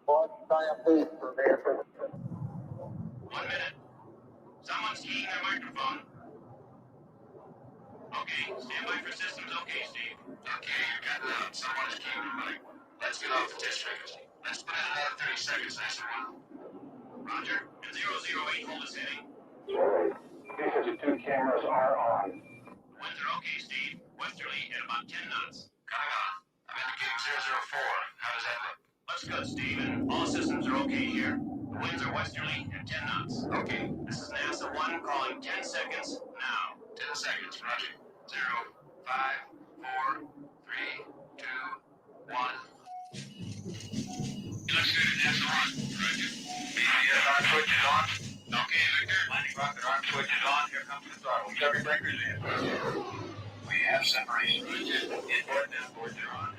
1 minute. Someone's keying their microphone. Okay, stand by for systems. Okay, Steve. Okay, you got that. Someone is keying their mic. Let's get off the test trackers. Let's put in another 30 seconds. Nice and well. Roger. And 008, hold us heading. Two cameras are on. Winds are okay, Steve. Westerly at about 10 knots. Coming on. I'm indicating 004. How does that look? Looks good, Steve, and all systems are okay here. The winds are westerly at 10 knots. Okay. This is NASA 1 calling 10 seconds now. 10 seconds, roger. 0, 5, 4, 3, 2, 1. You looks good at NASA 1. Roger. BCS arm switch is on. Okay, Victor. Landing rocket arm switch is on. Here comes the throttle. Cover breakers in. We have separation. Inboard and outboard are on.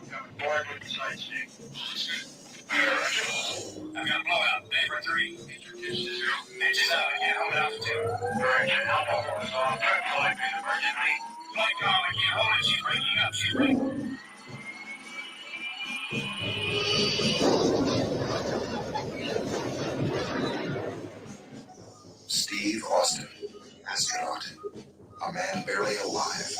We're coming forward with the side stick. Looks good. Roger. I've got a blowout. Vapor 3. Major pitch to 0. Engines out. I can't hold altitude. Correction. Alpha 4 is off. Flight is emergency. Flight call. I can't hold it. She's breaking up. She's breaking. Steve Austin, astronaut, a man barely alive.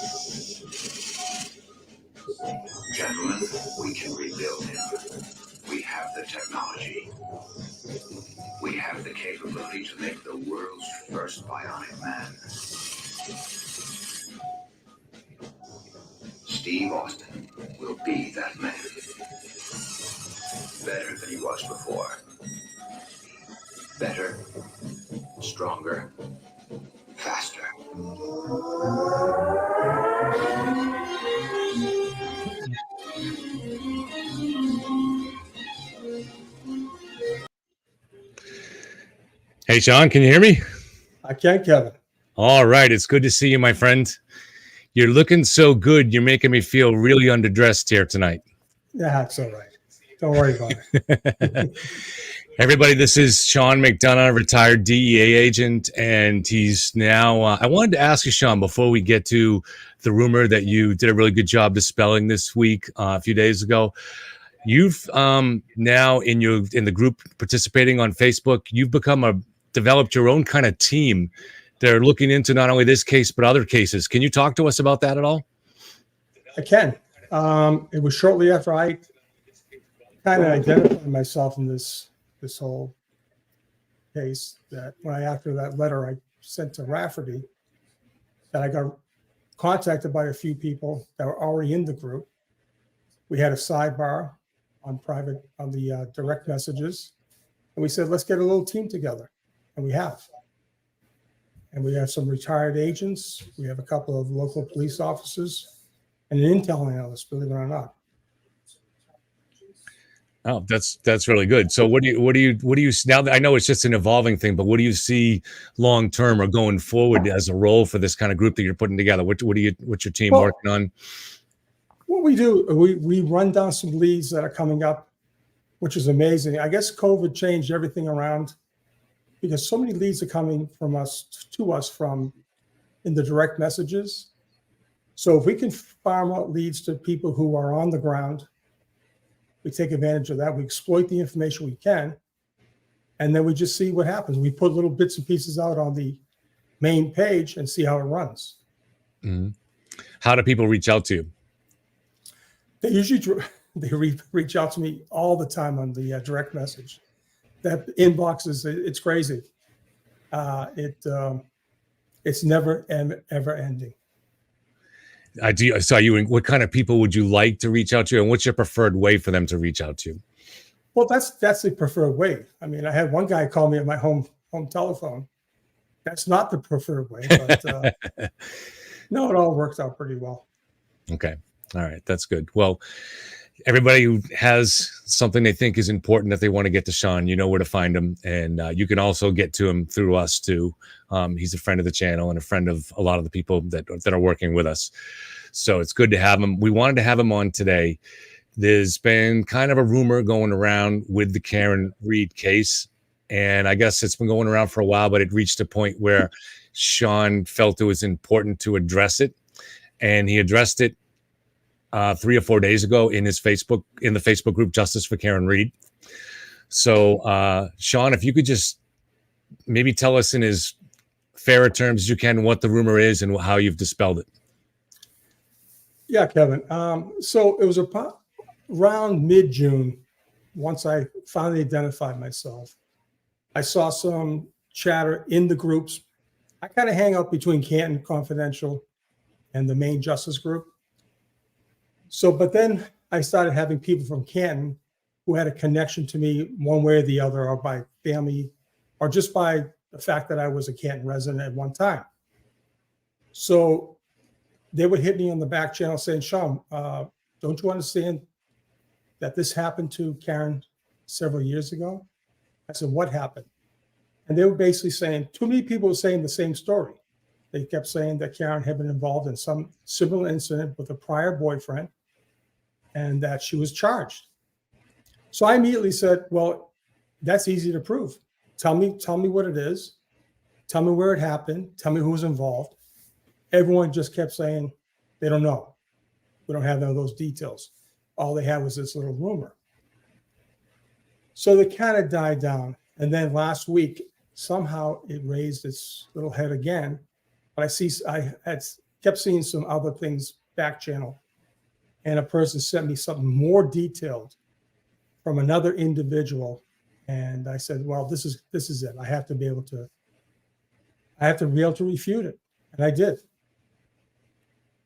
Gentlemen, we can rebuild him. We have the technology. We have the capability to make the world's first bionic man. Steve Austin will be that man. Better than he was before. Better, stronger, faster. Hey, Sean, can you hear me? I can, Kevin. All right. It's good to see you, my friend. You're looking so good. You're making me feel really underdressed here tonight. Yeah, that's all right. Don't worry about it. Everybody, this is Sean McDonough, retired DEA agent, and he's now, I wanted to ask you, Sean, before we get to the rumor that you did a really good job dispelling this week, a few days ago. You've now in the group participating on Facebook, you've developed your own kind of team. They're looking into not only this case, but other cases. Can you talk to us about that at all? I can. It was shortly after I kind of identified myself in this whole case that after that letter I sent to Rafferty, that I got contacted by a few people that were already in the group. We had a sidebar on the direct messages, and we said, let's get a little team together, and we have. And we have some retired agents. We have a couple of local police officers and an intel analyst, believe it or not. Oh, that's really good. So what do you now that I know it's just an evolving thing, but what do you see long term or going forward as a role for this kind of group that you're putting together? What's your team working on? What we do, we run down some leads that are coming up, which is amazing. I guess COVID changed everything around because so many leads are coming from us to us from in the direct messages. So if we can farm out leads to people who are on the ground, we take advantage of that. We exploit the information we can, and then we just see what happens. We put little bits and pieces out on the main page and see how it runs. Mm-hmm. How do people reach out to you? They usually reach out to me all the time on the direct message. That inbox it's crazy. It's never ever ending. What kind of people would you like to reach out to, and what's your preferred way for them to reach out to you? Well, that's the preferred way. I mean, I had one guy call me at my home telephone. That's not the preferred way, but no, it all works out pretty well. Okay. All right. That's good. Well, everybody who has something they think is important that they want to get to Sean, you know where to find him. And you can also get to him through us too. He's a friend of the channel and a friend of a lot of the people that are working with us. So it's good to have him. We wanted to have him on today. There's been kind of a rumor going around with the Karen Reed case. And I guess it's been going around for a while, but it reached a point where Sean felt it was important to address it. And he addressed it 3 or 4 days ago in the Facebook group Justice for Karen Reed. So, Sean, if you could just maybe tell us in as fairer terms as you can what the rumor is and how you've dispelled it. Yeah, Kevin. So it was around mid-June, once I finally identified myself, I saw some chatter in the groups. I kind of hang out between Canton Confidential and the main justice group. So, but then I started having people from Canton who had a connection to me one way or the other, or by family, or just by the fact that I was a Canton resident at one time. So they would hit me on the back channel saying, Sean, don't you understand that this happened to Karen several years ago? I said, what happened? And they were basically saying, too many people were saying the same story. They kept saying that Karen had been involved in some similar incident with a prior boyfriend and that she was charged. So I immediately said, well, that's easy to prove. Tell me what it is. Tell me where it happened. Tell me who was involved. Everyone just kept saying, they don't know. We don't have none of those details. All they had was this little rumor. So they kind of died down. And then last week, somehow it raised its little head again. But I had kept seeing some other things back channel. And a person sent me something more detailed from another individual. And I said, well, this is it. I have to be able to refute it. And I did.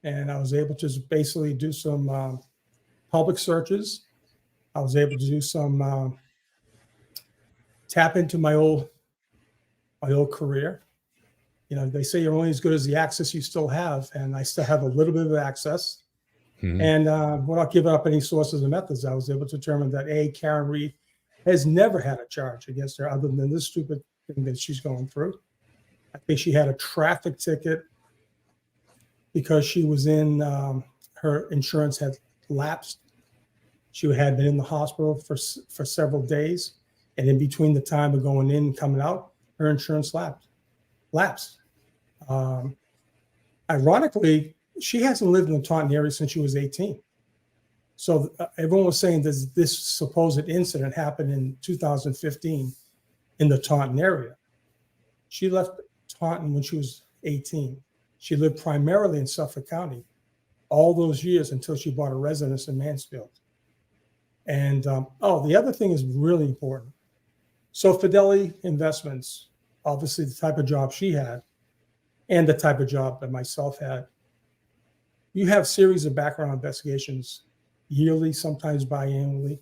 And I was able to basically do some public searches. I was able to do some tap into my old career. You know, they say you're only as good as the access you still have, and I still have a little bit of access. Mm-hmm. And without giving up any sources and methods, I was able to determine that Karen Reed has never had a charge against her other than this stupid thing that she's going through. I think she had a traffic ticket because she was in, her insurance had lapsed. She had been in the hospital for several days. And in between the time of going in and coming out, her insurance lapsed. Ironically, she hasn't lived in the Taunton area since she was 18. So everyone was saying this supposed incident happened in 2015 in the Taunton area. She left Taunton when she was 18. She lived primarily in Suffolk County all those years until she bought a residence in Mansfield. And the other thing is really important. So Fidelity Investments, obviously the type of job she had and the type of job that myself had, you have series of background investigations yearly, sometimes biannually.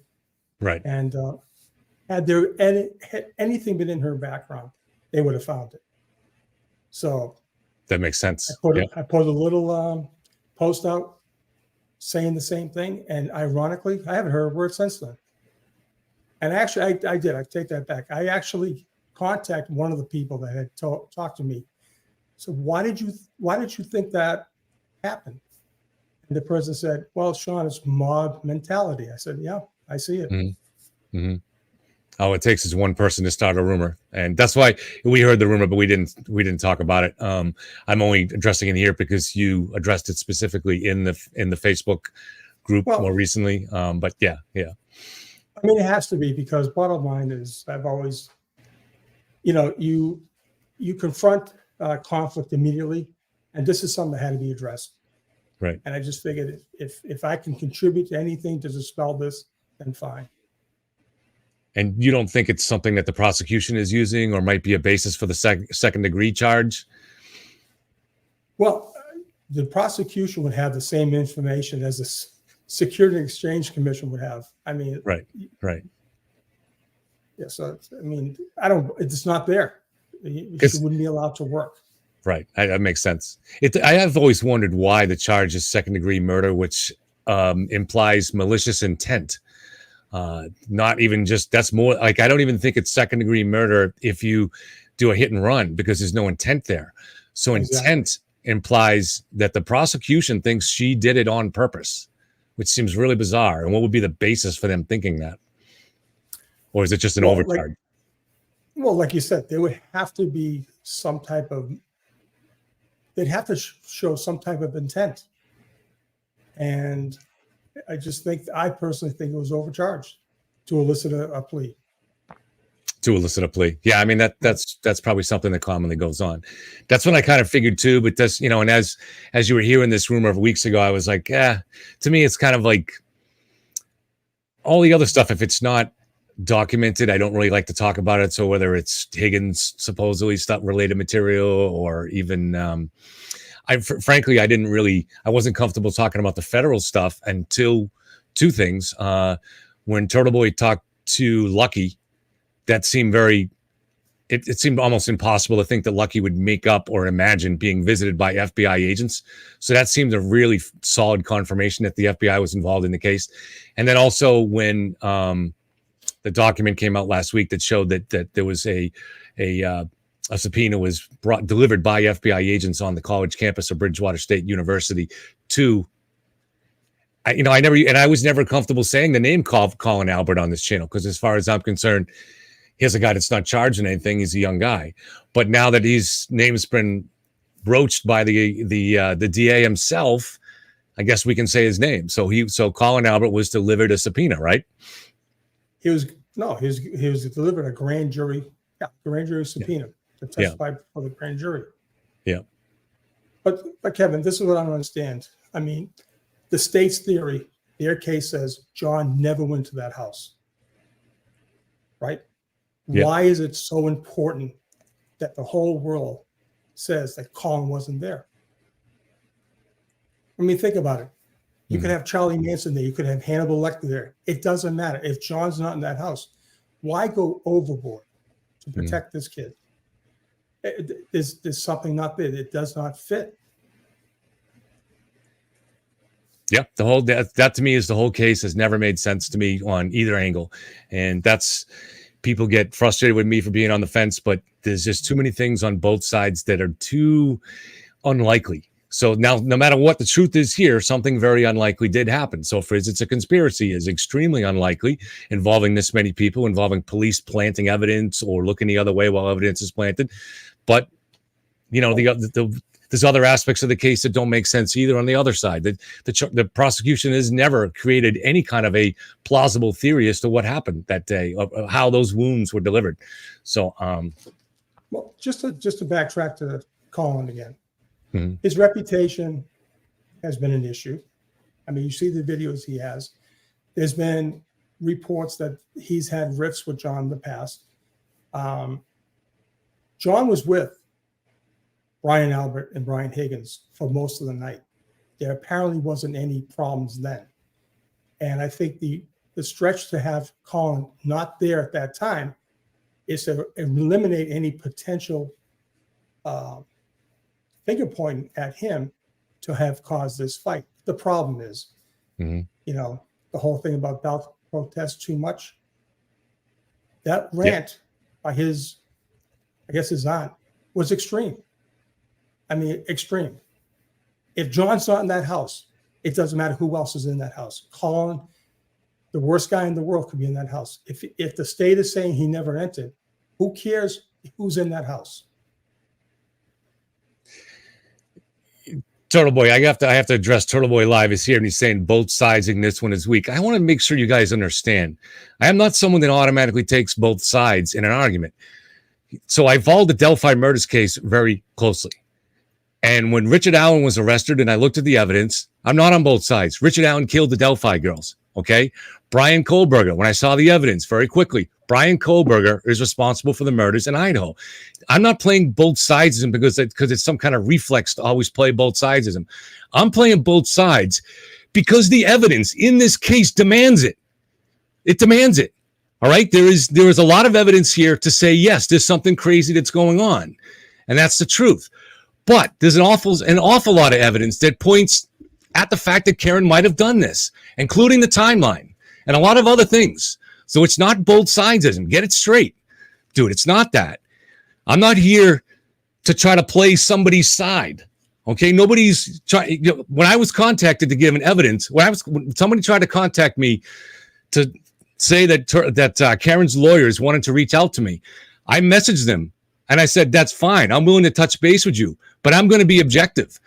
Right. And had anything been in her background, they would have found it. So that makes sense. I put a little post out saying the same thing. And ironically, I haven't heard a word since then. And actually, I did. I take that back. I actually contacted one of the people that had talked to me. So why did you think that happened? And the person said, well, Sean, it's mob mentality. I said, yeah, I see it. Mm-hmm. Mm-hmm. All it takes is one person to start a rumor, and that's why we heard the rumor, but we didn't talk about it. I'm only addressing it here because you addressed it specifically in the Facebook group more recently. But yeah. I mean, it has to be, because bottom line is, I've always, you confront conflict immediately, and this is something that had to be addressed. Right. And I just figured if I can contribute to anything to dispel this, then fine. And you don't think it's something that the prosecution is using or might be a basis for the second degree charge? Well, the prosecution would have the same information as the Security and Exchange Commission would have. I mean, right. Yeah. So, it's not there. She wouldn't be allowed to work. Right. That makes sense. I have always wondered why the charge is second degree murder, which implies malicious intent. Not even just, that's more like, I don't even think it's second degree murder if you do a hit and run, because there's no intent there. So exactly. Intent implies that the prosecution thinks she did it on purpose, which seems really bizarre. And what would be the basis for them thinking that? Or is it just an overcharge? Like you said, there would have to be some type of, they'd have to show some type of intent. And I personally think it was overcharged. to elicit a plea. To elicit a plea. Yeah, I mean that's probably something that commonly goes on. That's what I kind of figured too. But this, you know, and as you were hearing this rumor weeks ago, I was like, to me, it's kind of like all the other stuff. If it's not documented, I don't really like to talk about it. So whether it's Higgins supposedly stuff related material, or even frankly, I wasn't comfortable talking about the federal stuff until two things. When Turtle Boy talked to Lucky, that seemed it seemed almost impossible to think that Lucky would make up or imagine being visited by FBI agents. So that seemed a really solid confirmation that the FBI was involved in the case. And then also when the document came out last week that showed that there was a subpoena was delivered by FBI agents on the college campus of Bridgewater State University to, I was never comfortable saying the name Colin Albert on this channel, because as far as I'm concerned, here's a guy that's not charged in anything. He's a young guy. But now that his name's been broached by the DA himself, I guess we can say his name. So Colin Albert was delivered a subpoena, right? He was delivered a grand jury subpoena to testify before the grand jury. Yeah. But Kevin, this is what I don't understand. I mean, the state's theory, their case says John never went to that house. Right? Yeah. Why is it so important that the whole world says that Colin wasn't there? I mean, think about it. You could have Charlie Manson there. You could have Hannibal Lecter there. It doesn't matter. If John's not in that house, why go overboard to protect this kid? There's something not there. It does not fit. Yeah, that to me is the whole case has never made sense to me on either angle. And that's, people get frustrated with me for being on the fence, but there's just too many things on both sides that are too unlikely. So now, no matter what the truth is here, something very unlikely did happen. So for instance, a conspiracy is extremely unlikely involving this many people, involving police planting evidence or looking the other way while evidence is planted. But, there's other aspects of the case that don't make sense either on the other side. The prosecution has never created any kind of a plausible theory as to what happened that day, of how those wounds were delivered. So, well, just to backtrack to Colin again, his reputation has been an issue. I mean, you see the videos he has. There's been reports that he's had rifts with John in the past. John was with Brian Albert and Brian Higgins for most of the night. There apparently wasn't any problems then. And I think the stretch to have Colin not there at that time is to eliminate any potential finger pointing at him to have caused this fight. The problem is, the whole thing about ballot protest too much. That rant by his aunt was extreme. I mean, extreme. If John's not in that house, it doesn't matter who else is in that house. Colin, the worst guy in the world, could be in that house. If the state is saying he never entered, who cares who's in that house? Turtle Boy, I have to address Turtle Boy Live is here, and he's saying both sides in this one is weak. I want to make sure you guys understand. I am not someone that automatically takes both sides in an argument. So I followed the Delphi murders case very closely. And when Richard Allen was arrested and I looked at the evidence, I'm not on both sides. Richard Allen killed the Delphi girls, okay? Brian Kohlberger, when I saw the evidence very quickly, Brian Kohlberger is responsible for the murders in Idaho. I'm not playing both sides of him because it's some kind of reflex to always play both sides of him. I'm playing both sides because the evidence in this case demands it. It demands it, all right? There is a lot of evidence here to say, yes, there's something crazy that's going on, and that's the truth. But there's an awful lot of evidence that points at the fact that Karen might have done this, including the timeline and a lot of other things. So it's not both sidesism. Get it straight. Dude, it's not that. I'm not here to try to play somebody's side. Okay? Nobody's trying. When I was contacted to give an evidence, when somebody tried to contact me to say that Karen's lawyers wanted to reach out to me, I messaged them. And I said, that's fine. I'm willing to touch base with you, but I'm going to be objective.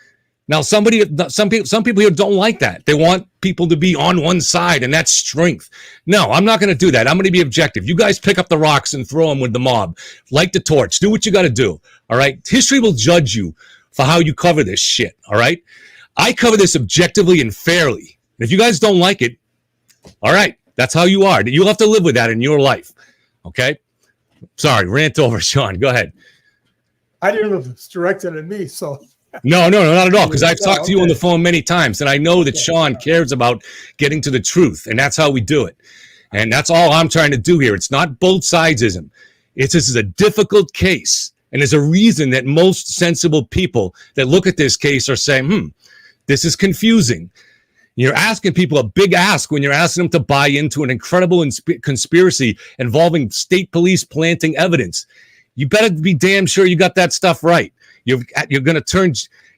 Now, some people here don't like that. They want people to be on one side, and that's strength. No, I'm not going to do that. I'm going to be objective. You guys pick up the rocks and throw them with the mob. Light the torch. Do what you got to do. All right. History will judge you for how you cover this shit. All right. I cover this objectively and fairly. And if you guys don't like it, all right, that's how you are. You'll have to live with that in your life. Okay. Sorry, rant over, Sean. Go ahead. I didn't know it was directed at me, so. No, not at all. Because I've talked to you on the phone many times, and I know that Sean cares about getting to the truth, and that's how we do it. And that's all I'm trying to do here. It's not both sidesism. This is a difficult case, and there's a reason that most sensible people that look at this case are saying, this is confusing. You're asking people a big ask when you're asking them to buy into an incredible conspiracy involving state police planting evidence. You better be damn sure you got that stuff right. You're going to turn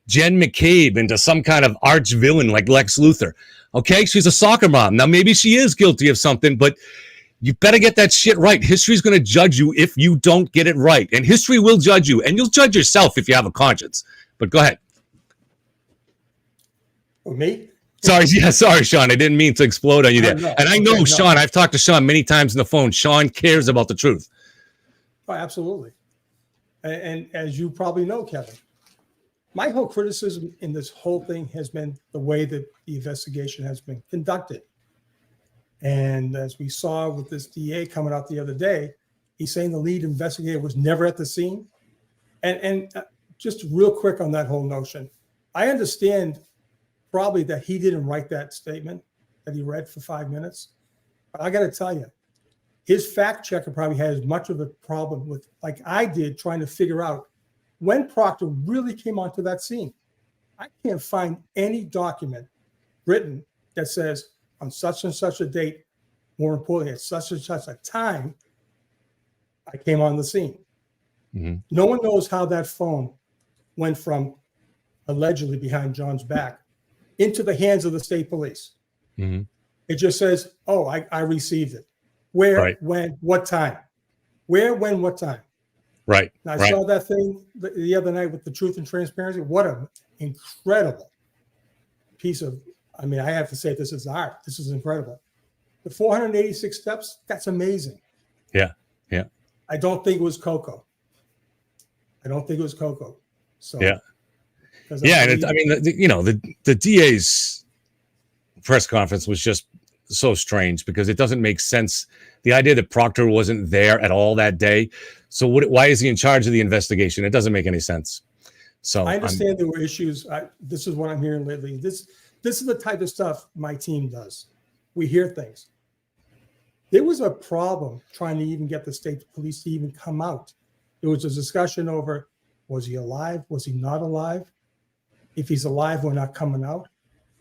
Jen McCabe into some kind of arch villain like Lex Luthor. Okay, she's a soccer mom. Now, maybe she is guilty of something, but you better get that shit right. History's going to judge you if you don't get it right. And history will judge you. And you'll judge yourself if you have a conscience. But go ahead. Me? Sorry, Sean. I didn't mean to explode on you there. And I know, Sean, I've talked to Sean many times on the phone. Sean cares about the truth. Oh, absolutely. And as you probably know, Kevin, my whole criticism in this whole thing has been the way that the investigation has been conducted. And as we saw with this DA coming out the other day, he's saying the lead investigator was never at the scene. And just real quick on that whole notion, I understand probably that he didn't write that statement that he read for 5 minutes. But I got to tell you, his fact checker probably had as much of a problem with, like I did, trying to figure out when Proctor really came onto that scene. I can't find any document written that says on such and such a date, more importantly, at such and such a time, I came on the scene. Mm-hmm. No one knows how that phone went from allegedly behind John's back into the hands of the state police. Mm-hmm. It just says, oh, I received it. Where, right. When, what time? Where, when, what time? Right. And I saw that thing the other night with the Truth and Transparency. What an incredible piece of, I mean, I have to say this is art. This is incredible. The 486 steps, that's amazing. Yeah. Yeah. I don't think it was Coco. So yeah. Yeah. And the DA's press conference was just so strange because it doesn't make sense. The idea that Proctor wasn't there at all that day. So why is he in charge of the investigation? It doesn't make any sense. So I understand there were issues. This is what I'm hearing lately. This is the type of stuff my team does. We hear things. There was a problem trying to even get the state police to even come out. There was a discussion over, was he alive? Was he not alive? If he's alive, we're not coming out.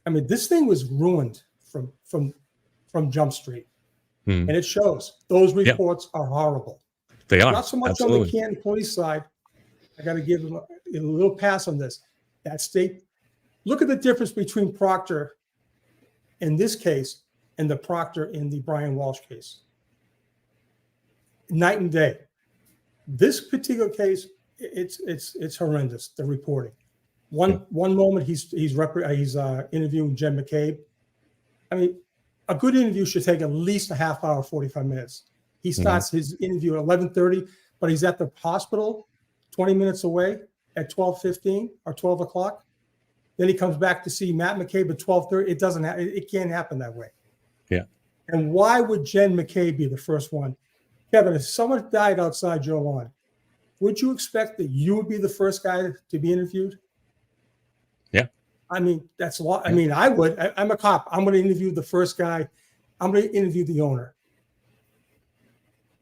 I mean, this thing was ruined from Jump Street. And it shows. Those reports are horrible. They are. Not so much on the Canton police side. I got to give them a little pass on this. That state, look at the difference between Proctor in this case and the Proctor in the Brian Walsh case. Night and day. This particular case, it's horrendous, the reporting. One moment he's interviewing Jen McCabe. I mean, a good interview should take at least a half hour, 45 minutes. He starts his interview at 11:30, but he's at the hospital 20 minutes away at 12:15 or 12 o'clock. Then he comes back to see Matt McCabe at 12:30. It can't happen that way. Yeah. And why would Jen McCabe be the first one? Kevin, if someone died outside your lawn, would you expect that you would be the first guy to be interviewed? Yeah. I mean, that's a lot. I mean, I would. I'm a cop. I'm going to interview the first guy. I'm going to interview the owner.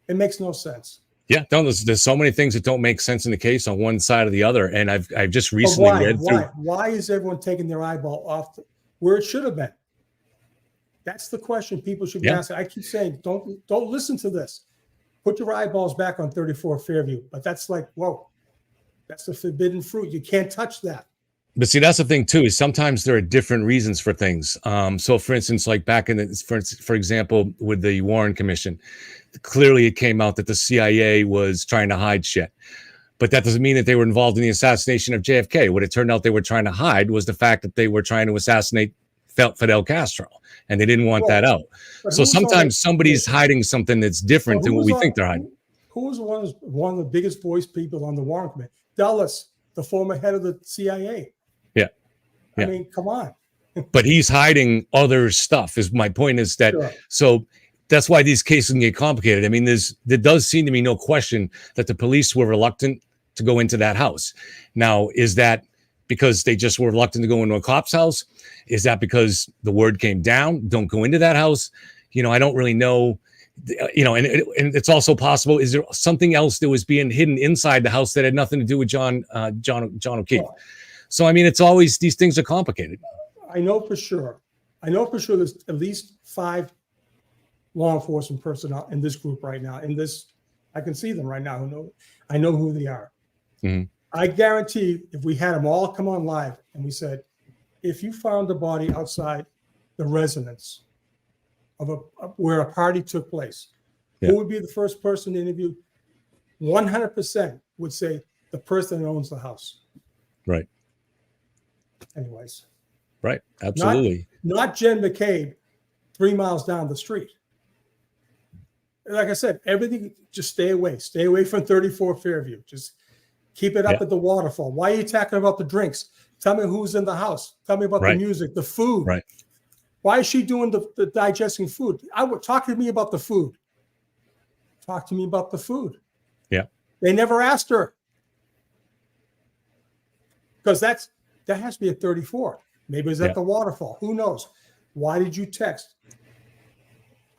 It makes no sense. Yeah, there's so many things that don't make sense in the case on one side or the other. And I've just recently read through. Why is everyone taking their eyeball off where it should have been? That's the question people should be asking. I keep saying, don't listen to this. Put your eyeballs back on 34 Fairview. But that's like, whoa, that's the forbidden fruit. You can't touch that. But see, that's the thing too, is sometimes there are different reasons for things. So for instance, like back in for example, with the Warren Commission, clearly it came out that the CIA was trying to hide shit. But that doesn't mean that they were involved in the assassination of JFK. What it turned out they were trying to hide was the fact that they were trying to assassinate Fidel Castro, and they didn't want that out. So sometimes somebody's hiding something that's different than what we think they're hiding. Who was one of the biggest voice people on the Warren Committee? Dulles, the former head of the CIA. Yeah. I mean, come on. But he's hiding other stuff. Is my point is that so that's why these cases can get complicated. I mean, there does seem to be no question that the police were reluctant to go into that house. Now, is that because they just were reluctant to go into a cop's house? Is that because the word came down, don't go into that house? I don't really know. And it's also possible, is there something else that was being hidden inside the house that had nothing to do with John O'Keefe? So, I mean, it's always, these things are complicated. I know for sure there's at least 5 law enforcement personnel in this group right now. I can see them right now. I know who they are. Mm-hmm. I guarantee if we had them all come on live and we said, if you found the body outside the residence of where a party took place, who would be the first person to interview? 100% would say the person that owns the house. Right. Anyways. Right. Absolutely. Not Jen McCabe 3 miles down the street. Like I said, everything, just stay away. Stay away from 34 Fairview. Just keep it up at the waterfall. Why are you talking about the drinks? Tell me who's in the house. Tell me about the music, the food. Right. Why is she doing the digesting food? Talk to me about the food. Talk to me about the food. Yeah. They never asked her. Because that has to be at 34. Maybe it's at the waterfall. Who knows? Why did you text?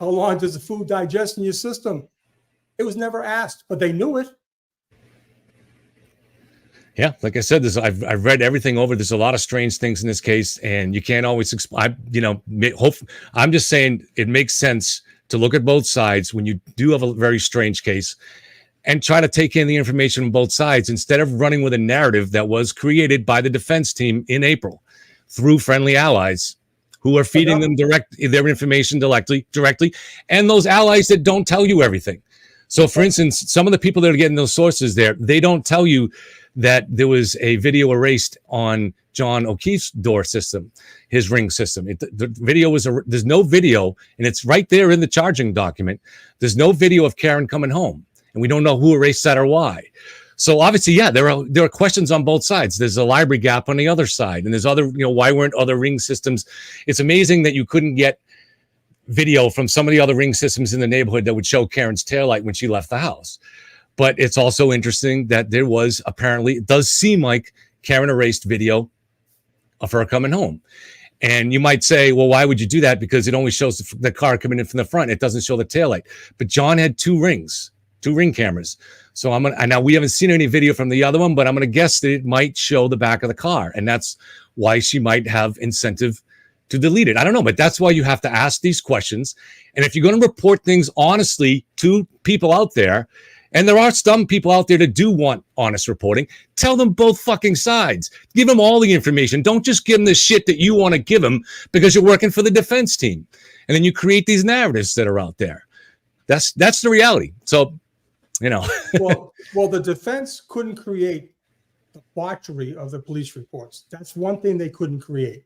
How long does the food digest in your system? It was never asked, but they knew it. Yeah, like I said, I've read everything over. There's a lot of strange things in this case, and you can't always explain. I'm just saying it makes sense to look at both sides when you do have a very strange case, and try to take in the information from both sides instead of running with a narrative that was created by the defense team in April through friendly allies who are feeding them their information directly, and those allies that don't tell you everything. So, for instance, some of the people that are getting those sources there, they don't tell you that there was a video erased on John O'Keefe's door system, his ring system. The video there's no video, and it's right there in the charging document. There's no video of Karen coming home, and we don't know who erased that or why. So obviously, there are questions on both sides. There's a library gap on the other side, and there's other, why weren't other ring systems? It's amazing that you couldn't get video from some of the other ring systems in the neighborhood that would show Karen's taillight when she left the house. But it's also interesting that there was apparently, it does seem like Karen erased video of her coming home. And you might say, well, why would you do that? Because it only shows the car coming in from the front. It doesn't show the taillight. But John had 2 ring cameras. So now we haven't seen any video from the other one, but I'm going to guess that it might show the back of the car. And that's why she might have incentive to delete it. I don't know, but that's why you have to ask these questions. And if you're going to report things honestly to people out there, and there are some people out there that do want honest reporting, tell them both fucking sides. Give them all the information. Don't just give them the shit that you want to give them because you're working for the defense team. And then you create these narratives that are out there. That's the reality. So, well, the defense couldn't create the debauchery of the police reports. That's one thing they couldn't create.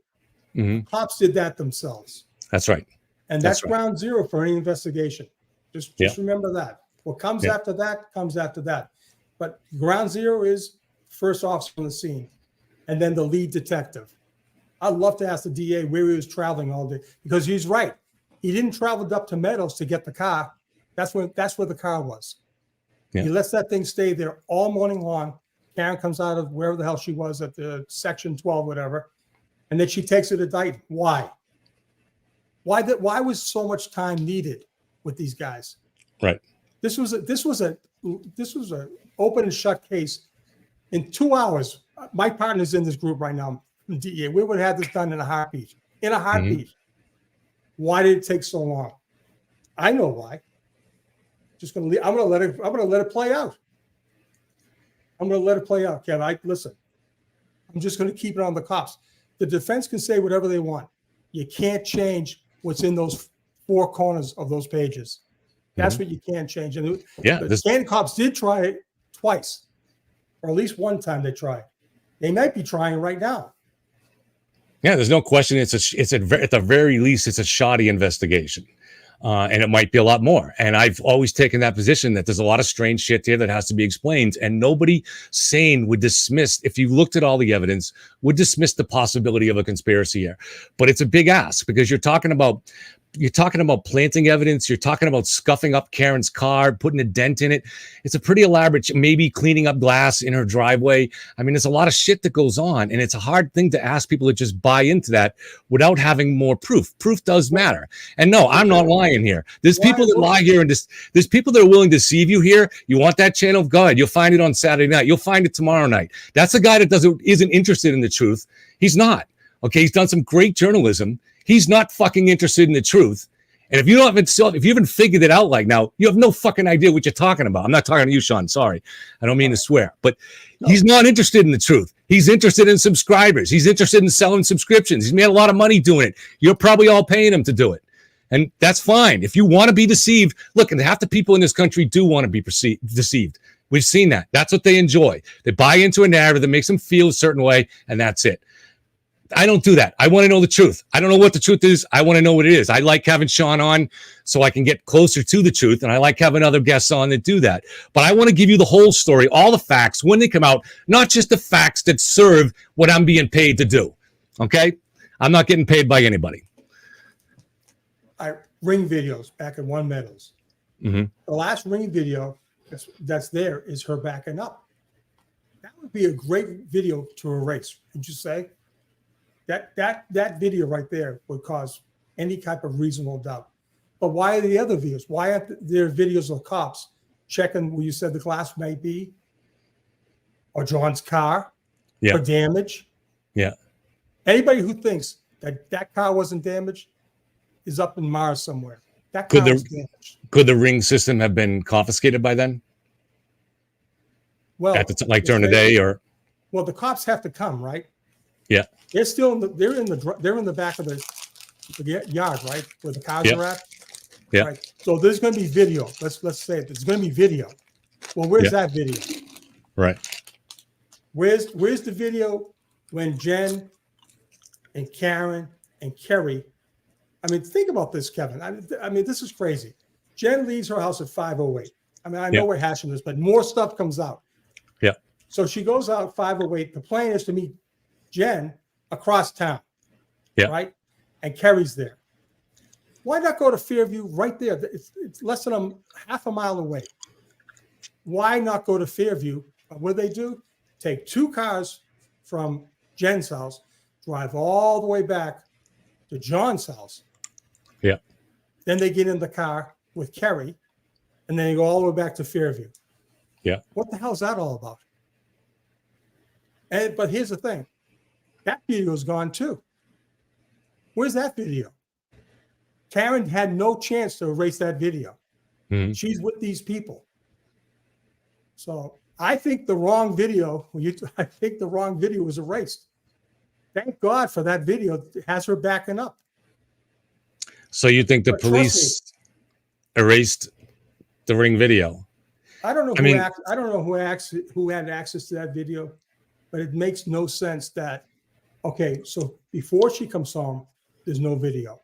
Mm-hmm. Cops did that themselves. That's right. And that's ground zero for any investigation. Just remember that. What comes after that comes after that. But ground zero is first officer on the scene, and then the lead detective. I'd love to ask the DA where he was traveling all day, because he's right. He didn't travel up to Meadows to get the car. That's where the car was. Yeah. He lets that thing stay there all morning long. Karen comes out of wherever the hell she was at the section 12, whatever, and then she takes it to Dighton. Why? Why was so much time needed with these guys? Right. This was a open and shut case. In 2 hours, my partner's in this group right now, DEA. We would have had this done in a heartbeat. Mm-hmm. Why did it take so long? I know why. I'm gonna let it play out. Kev. Listen. I'm just gonna keep it on the cops. The defense can say whatever they want. You can't change what's in those 4 corners of those pages. That's what you can't change. And the Canton cops did try it twice. or at least one time they tried. They might be trying right now. Yeah, there's no question. At the very least, it's a shoddy investigation. And it might be a lot more. And I've always taken that position that there's a lot of strange shit here that has to be explained. And nobody sane would dismiss, if you looked at all the evidence, would dismiss the possibility of a conspiracy here. But it's a big ask because you're talking about planting evidence. You're talking about scuffing up Karen's car, putting a dent in it. It's a pretty elaborate, maybe cleaning up glass in her driveway. I mean, there's a lot of shit that goes on, and it's a hard thing to ask people to just buy into that without having more proof. Proof does matter. And no, I'm not lying here. There's people that lie here, and there's people that are willing to deceive you here. You want that channel? Go ahead. You'll find it on Saturday night. You'll find it tomorrow night. That's a guy that isn't interested in the truth. He's not. Okay, he's done some great journalism. He's not fucking interested in the truth. And if you haven't figured it out like now, you have no fucking idea what you're talking about. I'm not talking to you, Sean. Sorry. I don't mean to swear, but he's not interested in the truth. He's interested in subscribers. He's interested in selling subscriptions. He's made a lot of money doing it. You're probably all paying him to do it. And that's fine. If you want to be deceived, look, and half the people in this country do want to be deceived. We've seen that. That's what they enjoy. They buy into a narrative that makes them feel a certain way, and that's it. I don't do that. I want to know the truth. I don't know what the truth is. I want to know what it is. I like having Sean on so I can get closer to the truth, and I like having other guests on that do that. But I want to give you the whole story, all the facts when they come out, not just the facts that serve what I'm being paid to do. Okay? I'm not getting paid by anybody. Ring videos back at One Meadows. Mm-hmm. The last ring video that's there is her backing up. That would be a great video to erase, would you say? That video right there would cause any type of reasonable doubt. But why are the other videos? Why aren't there videos of cops checking where you said the glass may be, or John's car for damage? Yeah. Anybody who thinks that car wasn't damaged is up in Mars somewhere. That car was damaged. Could the ring system have been confiscated by then? Well, during the day, or? Well, the cops have to come, right? Yeah. They're still they're in the back of the yard, right, where the cars are at. Yeah. Right. So there's going to be video. Let's say it. There's going to be video. Well, where's that video? Right. Where's the video when Jen and Karen and Kerry? I mean, think about this, Kevin. I mean, this is crazy. Jen leaves her house at 5:08. I mean, I know we're hashing this, but more stuff comes out. Yeah. So she goes out 5:08. The plan is to meet Jen across town. Yeah. Right. And Kerry's there. Why not go to Fairview right there? It's less than half a mile away. Why not go to Fairview? What do? Take 2 cars from Jen's house, drive all the way back to John's house. Yeah. Then they get in the car with Kerry, and then they go all the way back to Fairview. Yeah. What the hell is that all about? But here's the thing. That video is gone too. Where's that video? Karen had no chance to erase that video. Mm-hmm. She's with these people. So I think the wrong video, I think the wrong video was erased. Thank God for that video. It has her backing up. So you think the police erased the ring video? I don't know who had access to that video, but it makes no sense that, okay, so before she comes home, there's no video.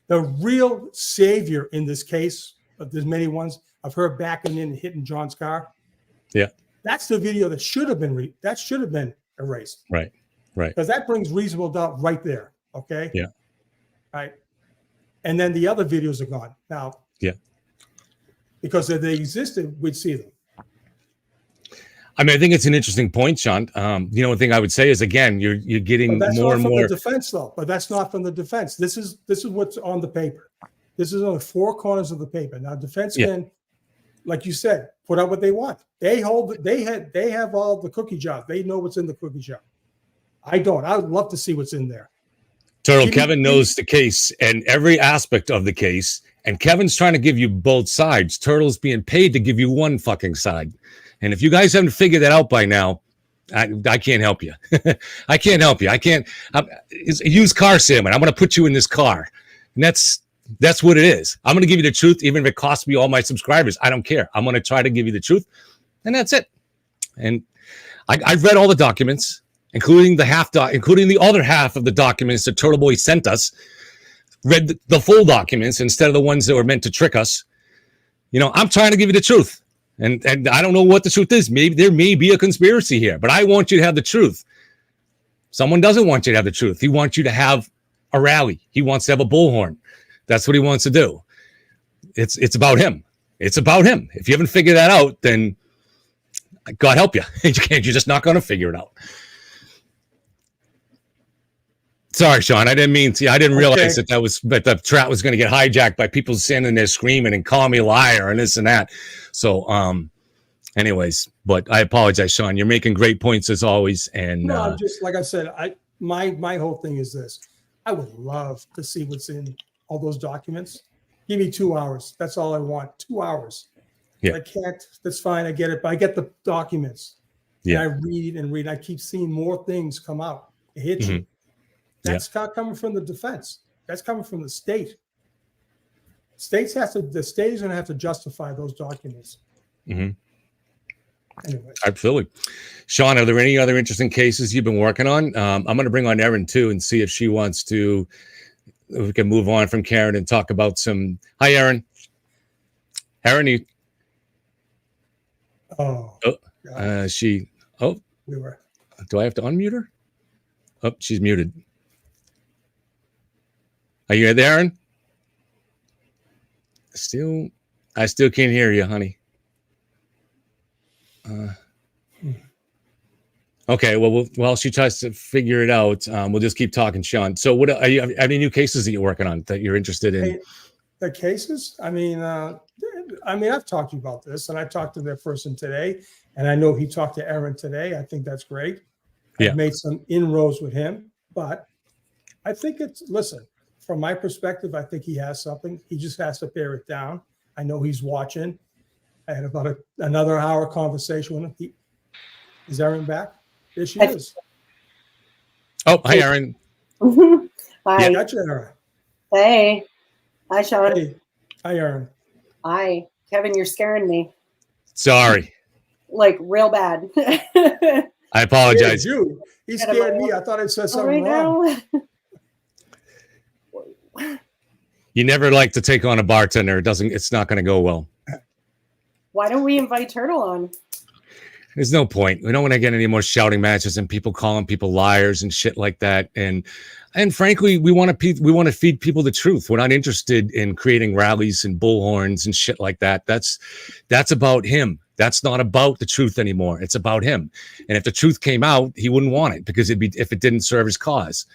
The real savior in this case, there's many ones of her backing in and hitting John's car. Yeah. That's the video that should have been erased. Right. Right. Because that brings reasonable doubt right there. Okay. Yeah. Right. And then the other videos are gone now. Yeah. Because if they existed, we'd see them. I mean, I think it's an interesting point, Sean. One thing I would say is, again, you're getting more and more. That's not from the defense, though. But that's not from the defense. This is what's on the paper. This is on the 4 corners of the paper. Now, defense can, like you said, put out what they want. They have all the cookie jar. They know what's in the cookie jar. I don't. I would love to see what's in there. Turtle, Kevin knows the case and every aspect of the case, and Kevin's trying to give you both sides. Turtle's being paid to give you one fucking side. And if you guys haven't figured that out by now, I can't help you. I can't help you. It's a used car salesman. I'm going to put you in this car. And that's what it is. I'm going to give you the truth, even if it costs me all my subscribers. I don't care. I'm going to try to give you the truth. And that's it. And I've read all the documents, including the other half of the documents that Turtle Boy sent us. Read the full documents instead of the ones that were meant to trick us. You know, I'm trying to give you the truth. And I don't know what the truth is. Maybe there may be a conspiracy here, but I want you to have the truth. Someone doesn't want you to have the truth. He wants you to have a rally. He wants to have a bullhorn. That's what he wants to do. It's about him. It's about him. If you haven't figured that out, then God help you. You're just not going to figure it out. Sorry, Sean. I didn't realize that the chat was going to get hijacked by people standing there screaming and calling me a liar and this and that. So, anyways, but I apologize, Sean. You're making great points as always. And no, I'm just like I said, my whole thing is this. I would love to see what's in all those documents. Give me 2 hours. That's all I want. 2 hours. Yeah. I can't. That's fine. I get it. But I get the documents. Yeah. And I read and read. I keep seeing more things come out. It hits you. That's not coming from the defense. That's coming from the state. The state is going to have to justify those documents. Mm-hmm. Anyway. Absolutely. Sean, are there any other interesting cases you've been working on? I'm going to bring on Erin too and see if she wants to. We can move on from Karen and talk about some. Hi, Erin. Erin, you. We were. Do I have to unmute her? Oh, she's muted. Are you there, Erin? I still can't hear you, honey. Okay, well, while she tries to figure it out, we'll just keep talking, Sean. So, what are you? Any new cases that you're working on that you're interested in? The cases? I mean, I've talked to you about this, and I talked to that person today, and I know he talked to Erin today. I think that's great. Yeah. I've made some inroads with him, but I think listen, from my perspective, I think he has something. He just has to bear it down. I know he's watching. I had about another hour conversation with him. Is Erin back? There she is. Oh, hi, Erin. Hi. Yeah, gotcha, Erin. Hey. Hi, Sean. Hey. Hi, Erin. Hi. Kevin, you're scaring me. Sorry. Like, real bad. I apologize. He scared me. I thought I said something wrong. You never like to take on a bartender. It's not going to go well. Why don't we invite Turtle on? There's no point. We don't want to get any more shouting matches and people calling people liars and shit like that. And frankly, we want to feed people the truth. We're not interested in creating rallies and bullhorns and shit like that. That's about him. That's not about the truth anymore. It's about him. And if the truth came out, he wouldn't want it because if it didn't serve his cause.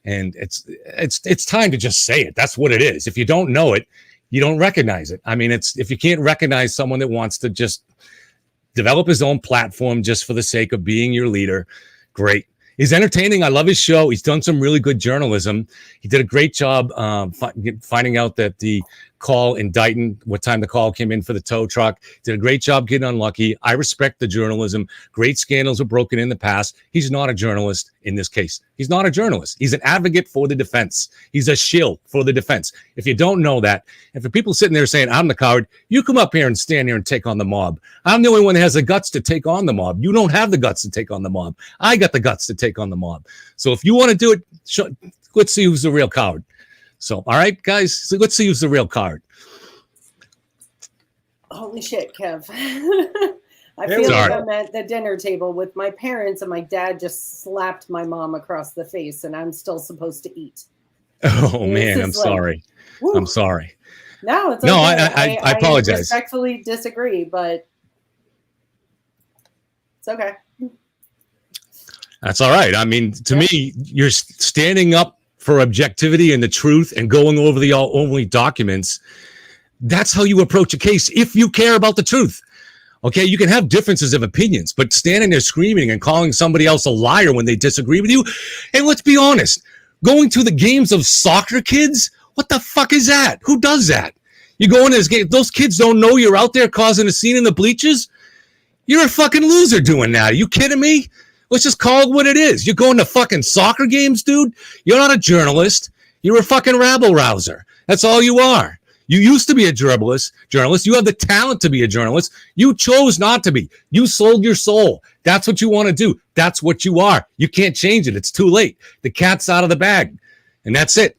And it's time to just say it. That's what it is. If you don't know it, you don't recognize it. I mean, if you can't recognize someone that wants to just develop his own platform just for the sake of being your leader, great. He's entertaining. I love his show. He's done some really good journalism. He did a great job finding out that the call in Dighton, what time the call came in for the tow truck. Did a great job getting unlucky. I respect the journalism. Great scandals were broken in the past. He's not a journalist in this case. He's not a journalist. He's an advocate for the defense. He's a shill for the defense. If you don't know that, and for people sitting there saying, I'm the coward, you come up here and stand here and take on the mob. I'm the only one that has the guts to take on the mob. You don't have the guts to take on the mob. I got the guts to take on the mob. So if you want to do it, let's see who's the real coward. So, all right, guys, so let's see who's the real coward. Holy shit, Kev. I feel like I'm at the dinner table with my parents and my dad just slapped my mom across the face and I'm still supposed to eat. Oh, man, I'm sorry. Whew. I'm sorry. No, it's okay. No, I apologize. I respectfully disagree, but it's okay. That's all right. I mean, to me, you're standing up for objectivity and the truth and going over the only documents. That's how you approach a case if you care about the truth. Okay, you can have differences of opinions, but standing there screaming and calling somebody else a liar when they disagree with you, and let's be honest, going to the games of soccer kids, what the fuck is that? Who does that? You go in this game, those kids don't know you're out there causing a scene in the bleachers? You're a fucking loser doing that. Are you kidding me? Let's just call it what it is. You're going to fucking soccer games, dude? You're not a journalist. You're a fucking rabble rouser. That's all you are. You used to be a journalist. You have the talent to be a journalist. You chose not to be. You sold your soul. That's what you want to do. That's what you are. You can't change it. It's too late. The cat's out of the bag. And that's it.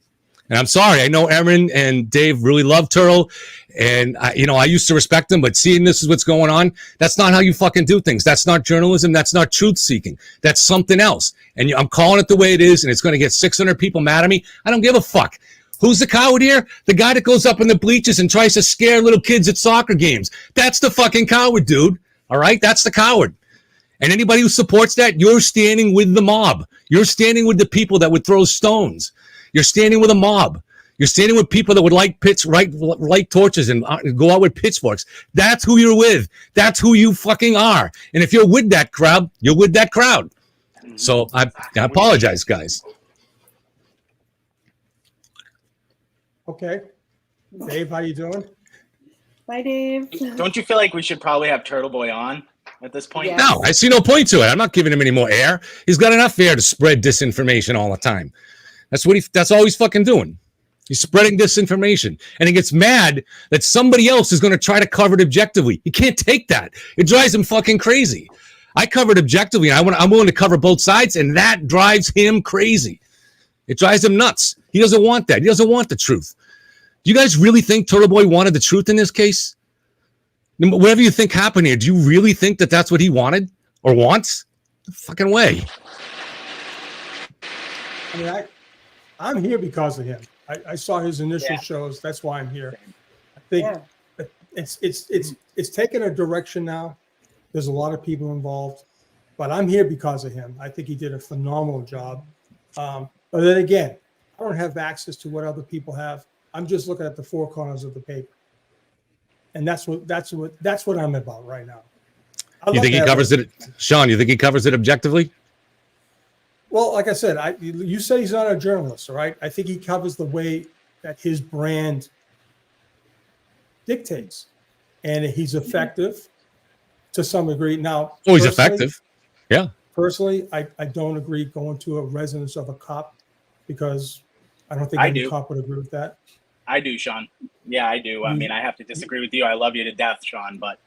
And I'm sorry. I know Erin and Dave really love Turtle. And I used to respect them, but seeing this is what's going on, that's not how you fucking do things. That's not journalism. That's not truth seeking. That's something else. And I'm calling it the way it is, and it's going to get 600 people mad at me. I don't give a fuck. Who's the coward here? The guy that goes up in the bleachers and tries to scare little kids at soccer games. That's the fucking coward, dude. All right? That's the coward. And anybody who supports that, you're standing with the mob. You're standing with the people that would throw stones. You're standing with a mob. You're standing with people that would light torches and go out with pitchforks. That's who you're with. That's who you fucking are. And if you're with that crowd, you're with that crowd. So I apologize, guys. Okay. Dave, how you doing? Bye, Dave. Don't you feel like we should probably have Turtle Boy on at this point? Yeah. No, I see no point to it. I'm not giving him any more air. He's got enough air to spread disinformation all the time. That's all he's fucking doing. He's spreading disinformation. And he gets mad that somebody else is going to try to cover it objectively. He can't take that. It drives him fucking crazy. I covered objectively. I'm willing to cover both sides, and that drives him crazy. It drives him nuts. He doesn't want that. He doesn't want the truth. Do you guys really think Turtle Boy wanted the truth in this case? Whatever you think happened here, do you really think that that's what he wanted or wants? No fucking way. I mean, I'm here because of him. I saw his initial shows. That's why I'm here. I think it's taken a direction now. There's a lot of people involved, but I'm here because of him. I think he did a phenomenal job. But then again, I don't have access to what other people have. I'm just looking at the four corners of the paper, and that's what I'm about right now. You think he covers it, Sean? You think he covers it objectively? Well, like I said, you said he's not a journalist, all right? I think he covers the way that his brand dictates, and he's effective to some degree. Now, he's effective. Yeah. Personally, I don't agree going to a residence of a cop because I don't think any cop would agree with that. I do, Sean. Yeah, I do. I mean, I have to disagree with you. I love you to death, Sean, but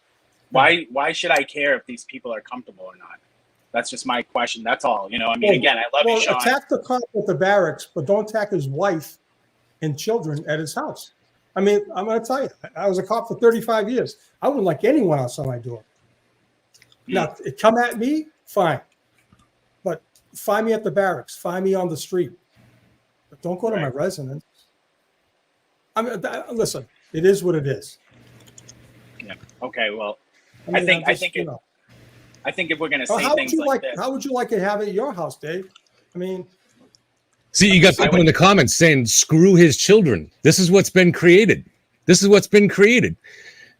why should I care if these people are comfortable or not? That's just my question. That's all. I mean, again, I love you, Sean. Attack the cop at the barracks, but don't attack his wife and children at his house. I mean, I'm going to tell you, I was a cop for 35 years. I wouldn't like anyone outside my door. Now, come at me, fine. But find me at the barracks. Find me on the street. But don't go to my residence. I mean, listen, it is what it is. Yeah. Okay, well, I think if we're going to say things like this. How would you like to have it at your house, Dave? I mean. See, you got people in the comments saying, screw his children. This is what's been created.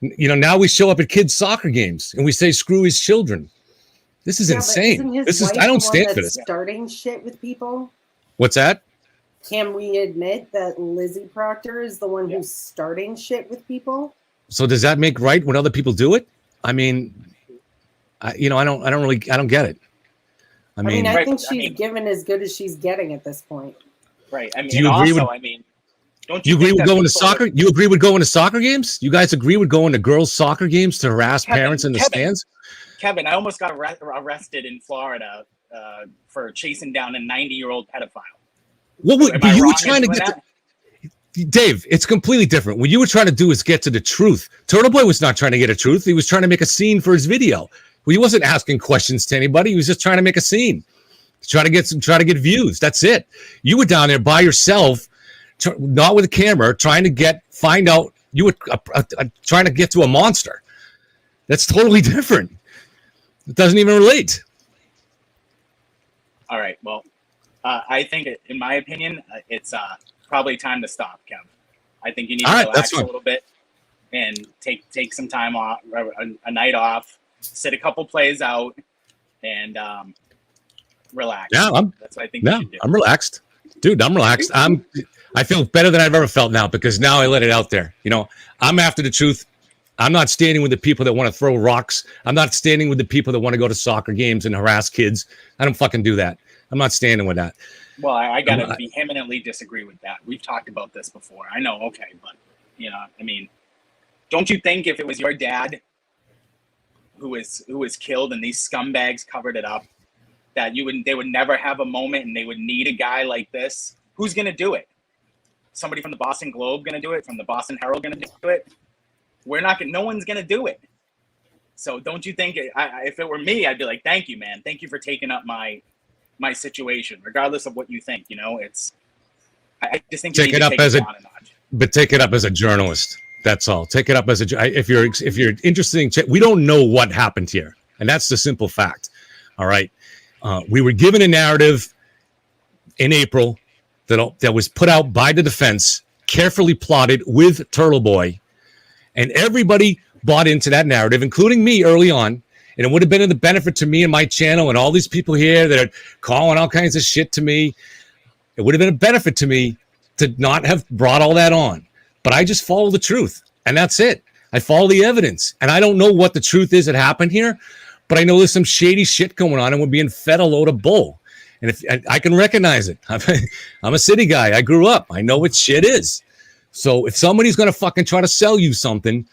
Now we show up at kids' soccer games and we say, screw his children. This is insane. I don't stand for this. Starting shit with people. What's that? Can we admit that Lizzie Proctor is the one who's starting shit with people? So does that make right when other people do it? I mean, I don't get it. I think she's given as good as she's getting at this point. Right. I mean, do you agree don't you agree with going to soccer? You agree with going to soccer games? You guys agree with going to girls' soccer games to harass parents in the stands? Kevin, I almost got arrested in Florida for chasing down a 90-year-old pedophile. What you were trying to get to? Dave, it's completely different. What you were trying to do is get to the truth. Turtle Boy was not trying to get a truth. He was trying to make a scene for his video. Well, he wasn't asking questions to anybody. He was just trying to make a scene, try to get views. That's it. You were down there by yourself, not with a camera, trying to find out. You were trying to get to a monster. That's totally different. It doesn't even relate. All right. Well, I think, in my opinion, it's probably time to stop, Kev. I think you need to relax a little bit and take some time off, a night off, sit a couple plays out, and relax. Yeah, that's what I think you should do. I'm relaxed. Dude, I'm relaxed. I feel better than I've ever felt now because now I let it out there. I'm after the truth. I'm not standing with the people that want to throw rocks. I'm not standing with the people that want to go to soccer games and harass kids. I don't fucking do that. I'm not standing with that. Well, I got to vehemently disagree with that. We've talked about this before. I know, okay, but, You know, I mean, don't you think if it was your dad who was killed and these scumbags covered it up, that they would never have a moment and they would need a guy like this? Who's going to do it? Somebody from the Boston Globe going to do it? From the Boston Herald going to do it? No one's going to do it. So don't you think if it were me, I'd be like, thank you, man. Thank you for taking up my situation, regardless of what you think. You know, I just think take it up as a journalist. That's all. Take it up as if you're interested in, we don't know what happened here, and that's the simple fact. All right, we were given a narrative in April that was put out by the defense, carefully plotted with Turtle Boy, and everybody bought into that narrative, including me early on. And it would have been a benefit to me and my channel and all these people here that are calling all kinds of shit to me. It would have been a benefit to me to not have brought all that on. But I just follow the truth, and that's it. I follow the evidence, and I don't know what the truth is that happened here, but I know there's some shady shit going on, and we're being fed a load of bull. And if I can recognize it, I'm a city guy. I grew up. I know what shit is. So if somebody's going to fucking try to sell you something,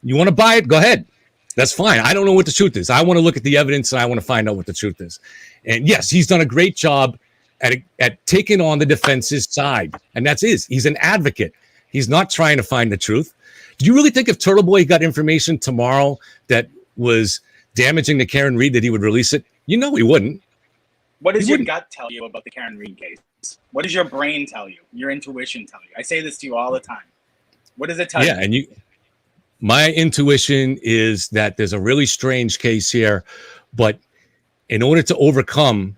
you want to buy it, go ahead. That's fine. I don't know what the truth is. I want to look at the evidence, and I want to find out what the truth is. And yes, he's done a great job at taking on the defense's side, and that's he's an advocate. He's not trying to find the truth. Do you really think if Turtle Boy got information tomorrow that was damaging to Karen Reed that he would release it? You know he wouldn't. What does your gut tell you about the Karen Reed case? What does your brain tell you? Your intuition tell you? I say this to you all the time. What does it tell you? Yeah, and my intuition is that there's a really strange case here, but in order to overcome,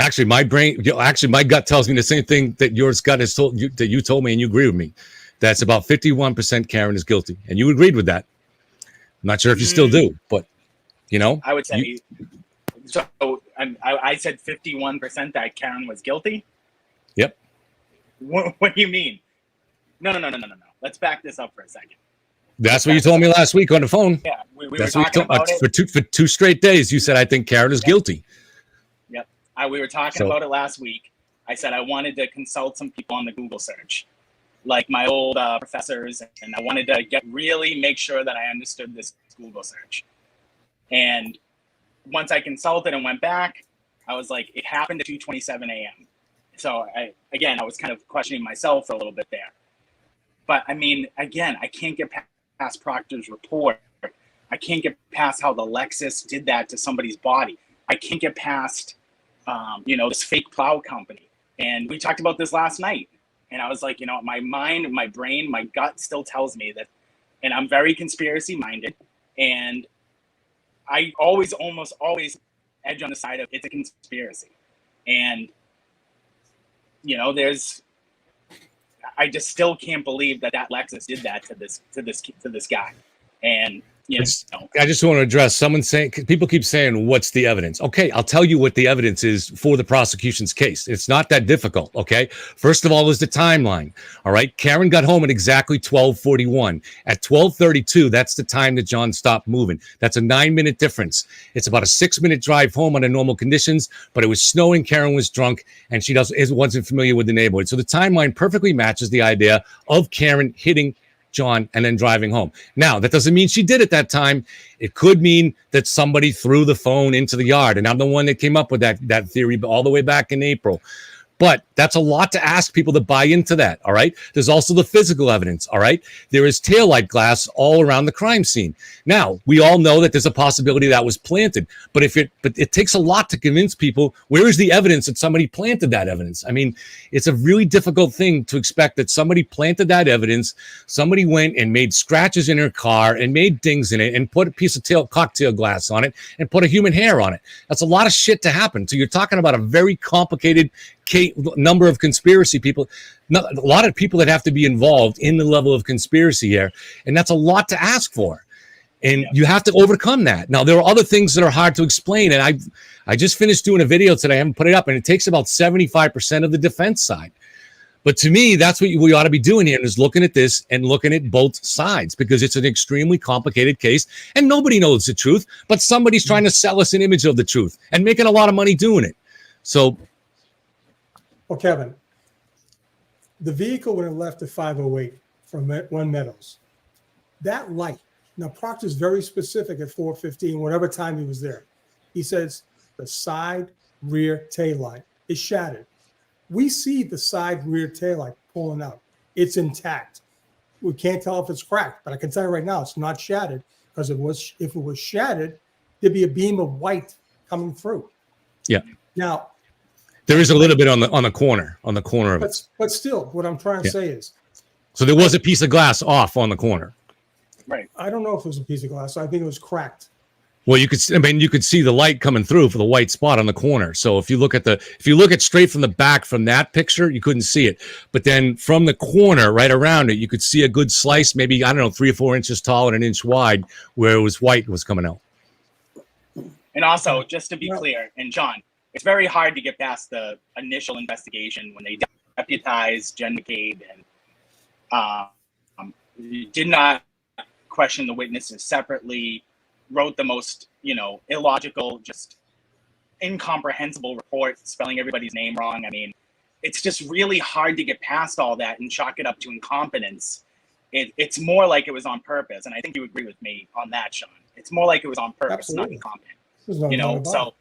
actually my gut tells me the same thing that yours gut has told you, that you told me, and you agree with me. That's about 51% Karen is guilty, and you agreed with that. I'm not sure if you still do, but you know, I would say so. I said 51% that Karen was guilty. Yep. What do you mean? No. Let's back this up for a second. That's what you told me last week on the phone. Yeah, we were That's talking about it. For two straight days. You said, I think Karen is guilty. Yep. We were talking about it last week. I said I wanted to consult some people on the Google search, like my old professors, and I wanted to make sure that I understood this Google search. And once I consulted and went back, I was like, it happened at 2:27 a.m. So I was kind of questioning myself for a little bit there. But I mean, again, I can't get past Proctor's report. I can't get past how the Lexus did that to somebody's body. I can't get past, this fake plow company. And we talked about this last night. And I was like, my mind, my brain, my gut still tells me that, and I'm very conspiracy minded. And I almost always edge on the side of it's a conspiracy. And, I just still can't believe that Lexus did that to this guy. And I just want to address someone saying, people keep saying, what's the evidence? Okay, I'll tell you what the evidence is for the prosecution's case. It's not that difficult. Okay. First of all is the timeline. All right. Karen got home at exactly 12:41. At 12:32, that's the time that John stopped moving. That's a 9-minute difference. It's about a 6-minute drive home under normal conditions, but it was snowing. Karen was drunk, and she wasn't familiar with the neighborhood. So the timeline perfectly matches the idea of Karen hitting John and then driving home. Now, that doesn't mean she did at that time. It could mean that somebody threw the phone into the yard, and I'm the one that came up with that theory all the way back in April. But that's a lot to ask people to buy into that, all right? There's also the physical evidence, all right? There is taillight glass all around the crime scene. Now, we all know that there's a possibility that was planted, but it takes a lot to convince people, where is the evidence that somebody planted that evidence? I mean, it's a really difficult thing to expect that somebody planted that evidence, somebody went and made scratches in her car and made dings in it and put a piece of cocktail glass on it and put a human hair on it. That's a lot of shit to happen. So you're talking about a very complicated number of conspiracy people, a lot of people that have to be involved in the level of conspiracy here, and that's a lot to ask for, and you have to overcome that. Now, there are other things that are hard to explain, and I just finished doing a video today. I haven't put it up, and it takes about 75% of the defense side. But to me, that's what we ought to be doing here, is looking at this and looking at both sides, because it's an extremely complicated case, and nobody knows the truth, but somebody's trying to sell us an image of the truth and making a lot of money doing it. So, well, Kevin, the vehicle would have left at 5:08 from One Meadows. That light. Now, Proctor's very specific at 4:15, whatever time he was there. He says the side rear taillight is shattered. We see the side rear taillight pulling out. It's intact. We can't tell if it's cracked, but I can tell you right now it's not shattered, because if it was shattered, there'd be a beam of white coming through. Yeah. Now, there is a little bit on the corner of it. But still, what I'm trying to say is, so there was a piece of glass off on the corner. Right. I don't know if it was a piece of glass. I think it was cracked. Well, you could see the light coming through for the white spot on the corner. So if you look at straight from the back from that picture, you couldn't see it. But then from the corner right around it, you could see a good slice, maybe, I don't know, 3 or 4 inches tall and an inch wide, where it was white was coming out. And also, just to be clear, and John, it's very hard to get past the initial investigation when they deputized Jen McCabe and did not question the witnesses separately, wrote the most, illogical, just incomprehensible report, spelling everybody's name wrong. I mean, it's just really hard to get past all that and chalk it up to incompetence. It's more like it was on purpose, and I think you agree with me on that, Sean. It's more like it was on purpose, Absolutely. not incompetent. So,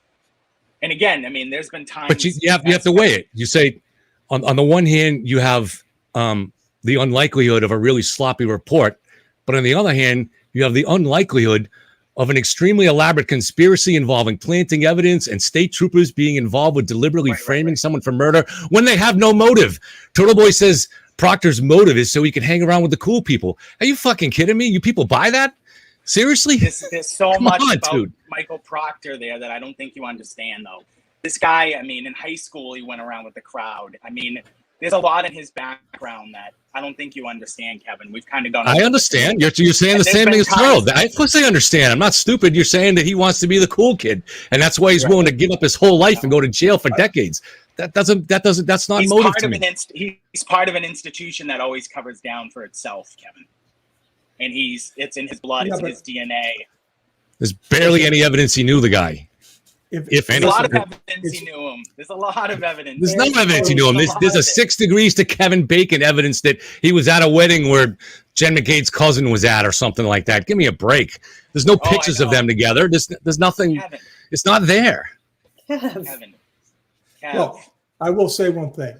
and again, I mean, there's been times. But you have to weigh it. You say, on the one hand, you have the unlikelihood of a really sloppy report, but on the other hand, you have the unlikelihood of an extremely elaborate conspiracy involving planting evidence and state troopers being involved with deliberately framing someone for murder when they have no motive. Turtle Boy says Proctor's motive is so he can hang around with the cool people. Are you fucking kidding me? You people buy that? Seriously? There's so much about Michael Proctor there that I don't think you understand, though. This guy, I mean, in high school, he went around with the crowd. I mean, there's a lot in his background that I don't think you understand, Kevin. We've kind of gone. I understand. You're saying the same thing as Turtle. Of course I understand. I'm not stupid. You're saying that he wants to be the cool kid, and that's why he's willing to give up his whole life and go to jail for decades. That's not motive to me. He's part of an institution that always covers down for itself, Kevin. And it's in his blood, it's in his DNA. There's barely any evidence he knew the guy. If any. There's a lot of evidence he knew him. There's a lot of evidence. There's no evidence he knew him. There's a 6 degrees to Kevin Bacon evidence that he was at a wedding where Jen McCabe's cousin was at or something like that. Give me a break. There's no pictures of them together. There's nothing. Kevin. It's not there. Kevin. Well, I will say one thing.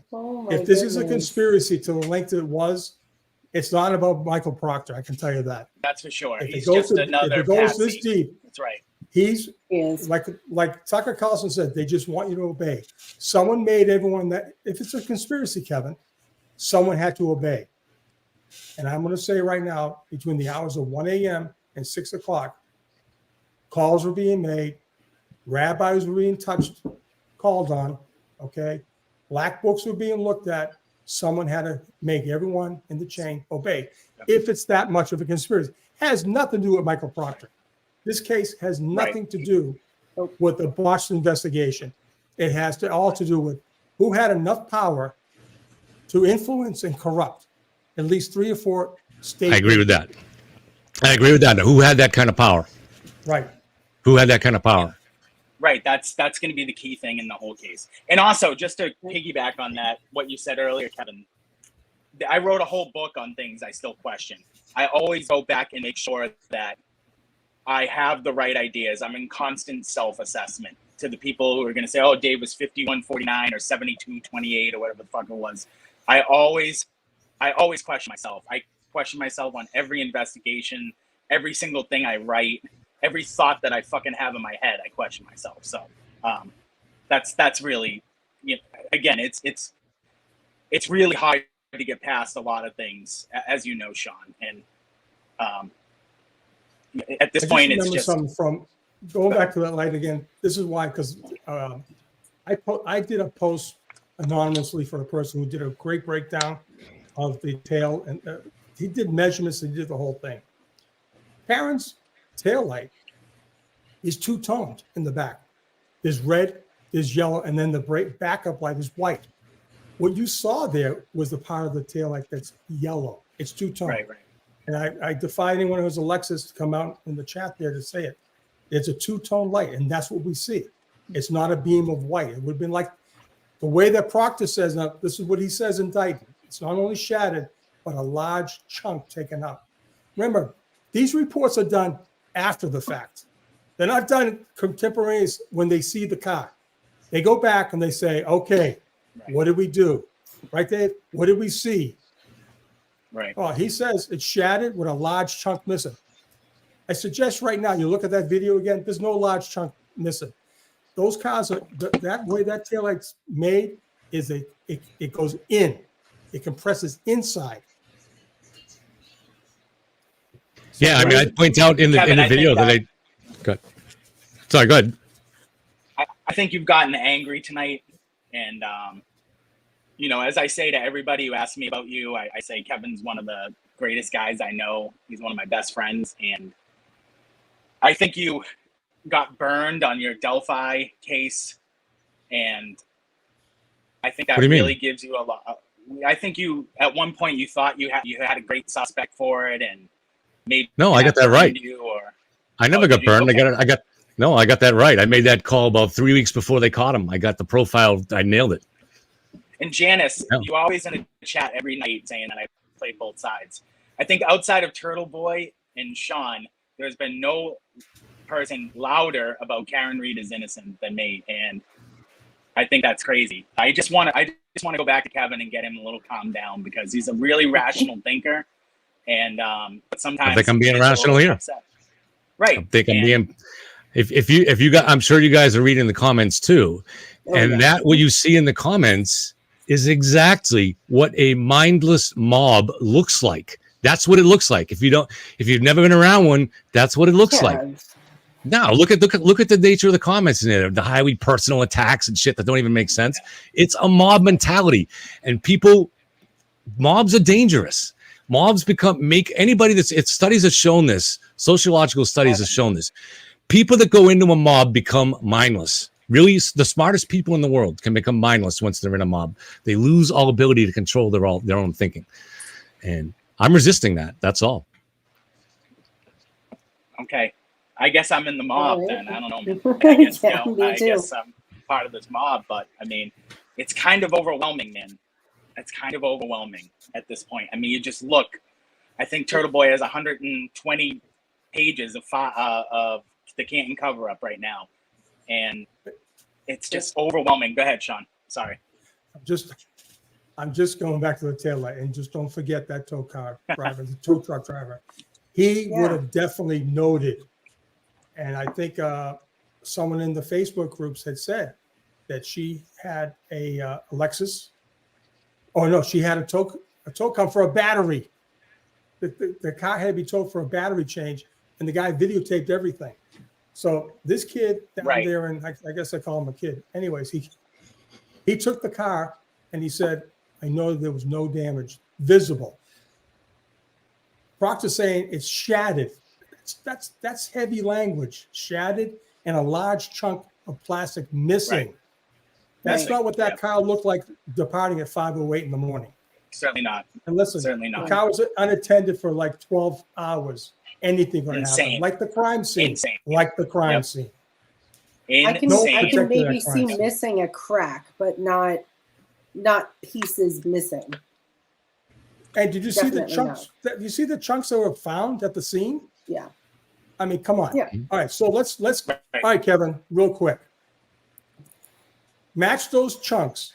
If this is a conspiracy to the length it was, it's not about Michael Proctor. I can tell you that. That's for sure. If it goes this deep, that's right. He's like Tucker Carlson said, they just want you to obey. Someone made everyone that, if it's a conspiracy, Kevin, someone had to obey. And I'm going to say right now, between the hours of 1 a.m. and 6 o'clock, calls were being made, rabbis were being called on, okay? Black books were being looked at. Someone had to make everyone in the chain obey. If it's that much of a conspiracy, it has nothing to do with Michael Proctor. This case has nothing to do with the botched investigation. It has all to do with who had enough power to influence and corrupt at least 3 or 4 states. I agree with that. Who had that kind of power? Right. Who had that kind of power? Right. That's going to be the key thing in the whole case. And also, just to piggyback on that, what you said earlier, Kevin, I wrote a whole book on things I still question. I always go back and make sure that I have the right ideas. I'm in constant self-assessment to the people who are going to say, oh, Dave was 51-49 or 72-28 or whatever the fuck it was. I always question myself. I question myself on every investigation, every single thing I write, every thought that I fucking have in my head. I question myself. So that's really, again, it's really hard to get past a lot of things, as you know, Sean. And at this point, it's just something from going back to that light again. This is why, because I did a post anonymously for a person who did a great breakdown of the tail, and he did measurements. He did the whole thing. Karen's tail light is two-toned in the back. There's red, there's yellow, and then the backup light is white. What you saw there was the part of the tail light that's yellow. It's two-toned. Right. And I defy anyone who has a Lexus to come out in the chat there to say it. It's a two-tone light, and that's what we see. It's not a beam of white. It would have been like the way that Proctor says, now this is what he says in Titan. It's not only shattered, but a large chunk taken out. Remember, these reports are done after the fact. They're not done contemporaneous when they see the car. They go back and they say, okay, what did we do? Right, Dave? What did we see? Right. Oh, he says it's shattered with a large chunk missing. I suggest right now you look at that video again. There's no large chunk missing. Those cars are that way that taillight's made is it goes in. It compresses inside. So yeah, I mean, I point out in the video that I. Good. Sorry, go ahead. I think you've gotten angry tonight, and as I say to everybody who asks me about you, I say Kevin's one of the greatest guys I know. He's one of my best friends, and I think you got burned on your Delphi case, and I think that really gives you a lot. I think you at one point you thought you had a great suspect for it, and maybe I got that right. I never got burned. Okay. I got that right. I made that call about 3 weeks before they caught him. I got the profile. I nailed it. And Janice, you always in a chat every night saying that I play both sides. I think outside of Turtle Boy and Sean, there's been no person louder about Karen Reed is innocent than me, and I think that's crazy. I just want to go back to Kevin and get him a little calmed down because he's a really rational thinker, and but sometimes I think I'm being rational here. Upset. Right. I think I'm being. If you got, I'm sure you guys are reading the comments too, that what you see in the comments is exactly what a mindless mob looks like. That's what it looks like. If you've never been around one, that's what it looks like. Now look at the nature of the comments in there, the highly personal attacks and shit that don't even make sense. It's a mob mentality, and mobs are dangerous. Mobs make anybody it's studies have shown this. Sociological studies have shown this. People that go into a mob become mindless. Really, the smartest people in the world can become mindless once they're in a mob. They lose all ability to control their own thinking. And I'm resisting that. That's all. Okay. I guess I'm in the mob then. I don't know. I guess I'm part of this mob, but I mean, it's kind of overwhelming, man. It's kind of overwhelming at this point. I mean, you just look. I think Turtle Boy has 120 pages of the Canton cover-up right now, and it's just overwhelming. Go ahead, Sean. Sorry. I'm just going back to the taillight, and just don't forget that tow car driver, the tow truck driver. He would have definitely noted, and I think someone in the Facebook groups had said that she had a Lexus. Oh no, she had a tow car for a battery. The car had to be towed for a battery change, and the guy videotaped everything. So this kid down there, and I guess I call him a kid. Anyways, he took the car and he said, I know there was no damage visible. Proctor's saying it's shattered. That's heavy language. Shattered and a large chunk of plastic missing. Right. That's not what that car looked like departing at 5:08 in the morning. Certainly not. And listen, certainly not. The car was unattended for like 12 hours. Anything going to happen, like the crime scene. Insane. Like the crime scene. I can maybe see missing a crack, but not pieces missing. And did you see the chunks? You see the chunks that were found at the scene? Yeah. I mean, come on. Yeah. All right, so let's. All right, Kevin, real quick. Match those chunks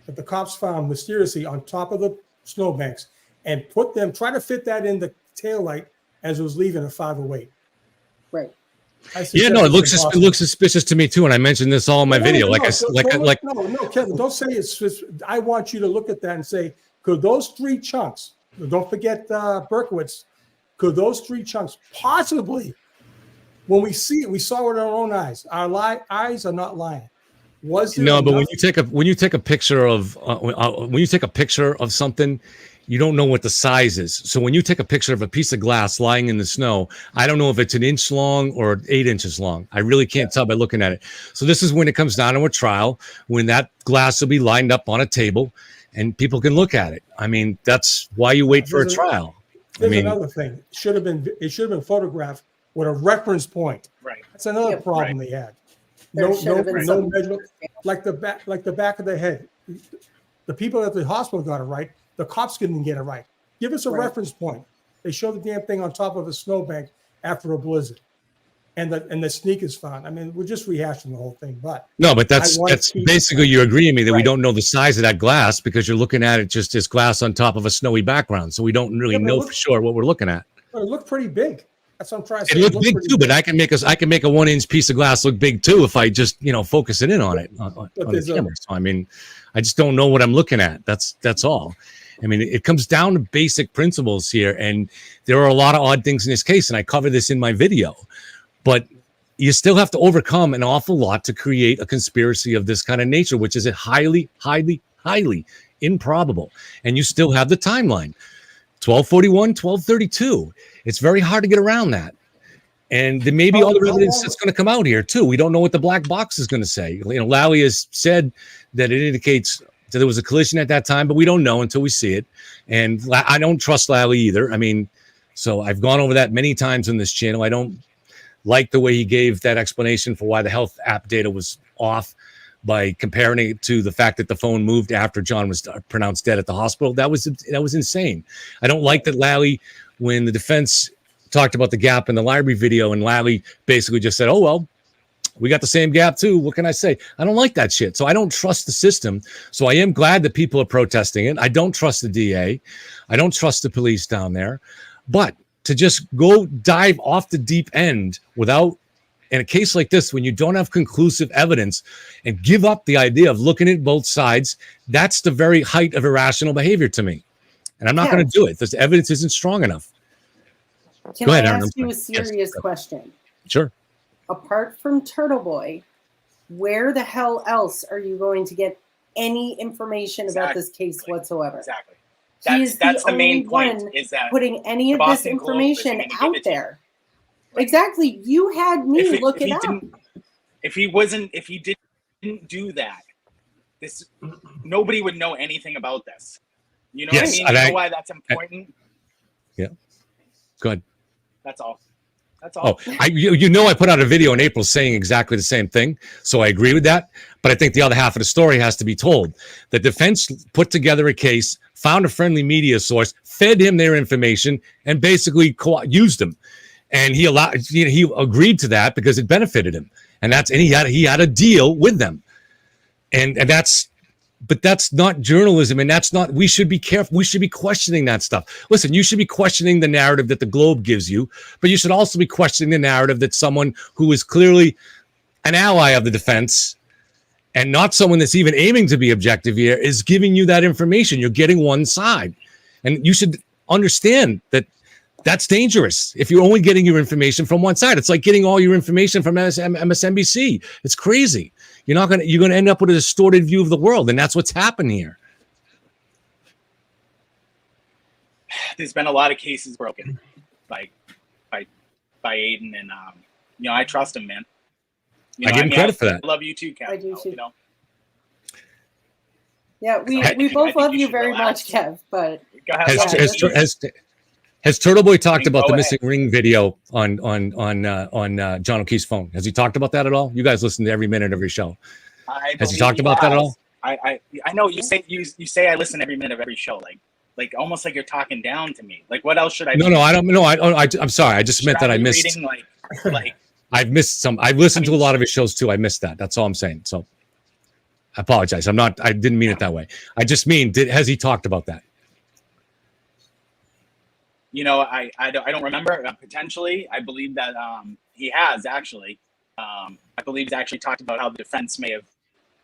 that the cops found mysteriously on top of the snowbanks, and try to fit that in the taillight as it was leaving at 5:08. Right. Yeah, no, it looks suspicious to me too. And I mentioned this all in my video. No, Kevin, don't say it's. I want you to look at that and say, could those three chunks? Don't forget Berkowitz. Could those three chunks possibly, when we see it, we saw it with our own eyes. Our eyes are not lying. Was there but when you take a picture of something, you don't know what the size is. So when you take a picture of a piece of glass lying in the snow, I don't know if it's an inch long or 8 inches long. I really can't tell by looking at it. So this is when it comes down to a trial, when that glass will be lined up on a table and people can look at it. I mean, that's why you wait for a trial. There's another thing. It should have been photographed with a reference point. Right. That's another problem they had. No measurement, like the back of the head. The people at the hospital got it right. The cops couldn't get it right. Give us a Right. reference point. They show the damn thing on top of a snowbank after a blizzard, and the sneak is found. I mean, we're just rehashing the whole thing, but No, but I that's wanna that's keep- basically you agree with me that we Right. don't know the size of that glass because you're looking at it just as glass on top of a snowy background. So we don't really Yeah, but know look- for sure what we're looking at. it looked pretty big. That's what I'm trying to say. It looked big pretty too, but I can make a 1-inch piece of glass look big too if I just focus it in on it on the there's a- camera. So I mean, I just don't know what I'm looking at. That's all. I mean, it comes down to basic principles here, and there are a lot of odd things in this case, and I cover this in my video. But you still have to overcome an awful lot to create a conspiracy of this kind of nature, which is a highly, highly, highly improbable. And you still have the timeline. 1241, 1232. It's very hard to get around that. And there may be other evidence that's going to come out here too. We don't know what the black box is going to say. Lally has said that it indicates that there was a collision at that time, but we don't know until we see it. And I don't trust Lally either. I mean, so I've gone over that many times on this channel. I don't like the way he gave that explanation for why the health app data was off by comparing it to the fact that the phone moved after John was pronounced dead at the hospital. That was insane. I don't like that Lally, when the defense talked about the gap in the library video, and Lally basically just said, oh, well, we got the same gap too. What can I say? I don't like that shit. So I don't trust the system. So I am glad that people are protesting it. I don't trust the DA. I don't trust the police down there. But to just go dive off the deep end without, in a case like this, when you don't have conclusive evidence, and give up the idea of looking at both sides, that's the very height of irrational behavior to me. And I'm not going to do it. The evidence isn't strong enough. Can Go ahead, I Erin. ask you a serious question? Sure. Apart from Turtle Boy, where the hell else are you going to get any information about this case whatsoever? Exactly. That's the main point. one is that putting any the of this Boston Globe isn't information gonna give out it to you. there. Exactly. You had me look it up. If he didn't do that, nobody would know anything about this. You know what I mean? You know why that's important? Yeah. Go ahead. That's all. That's all. Oh, I put out a video in April saying exactly the same thing. So I agree with that. But I think the other half of the story has to be told. The defense put together a case, found a friendly media source, fed him their information, and basically used them. And he agreed to that because it benefited him. And he had a deal with them. But that's not journalism, and that's not, we should be careful. We should be questioning that stuff. Listen, you should be questioning the narrative that the Globe gives you, but you should also be questioning the narrative that someone who is clearly an ally of the defense and not someone that's even aiming to be objective here is giving you that information. You're getting one side. And you should understand that that's dangerous if you're only getting your information from one side. It's like getting all your information from MSNBC. It's crazy. You're going to end up with a distorted view of the world, and that's what's happened here. There's been a lot of cases broken by Aiden, and I trust him, man. I give him credit for that. I love you too, Kev. I do too. You know? Yeah, we both love you very much, Kev. But go ahead. Has Turtle Boy talked about the missing ring video on John O'Keefe's phone? Has he talked about that at all? You guys listen to every minute of your show. Has he talked about that at all? I know you say I listen every minute of every show, like almost like you're talking down to me. Like, what else should I? No, I don't know. I'm sorry. I just meant that I missed. Reading, like I've missed some. I've listened to a lot of his shows too. I missed that. That's all I'm saying. So I apologize. I didn't mean it that way. I just mean, has he talked about that? I don't remember. Potentially, I believe that he has actually. I believe he's actually talked about how the defense may have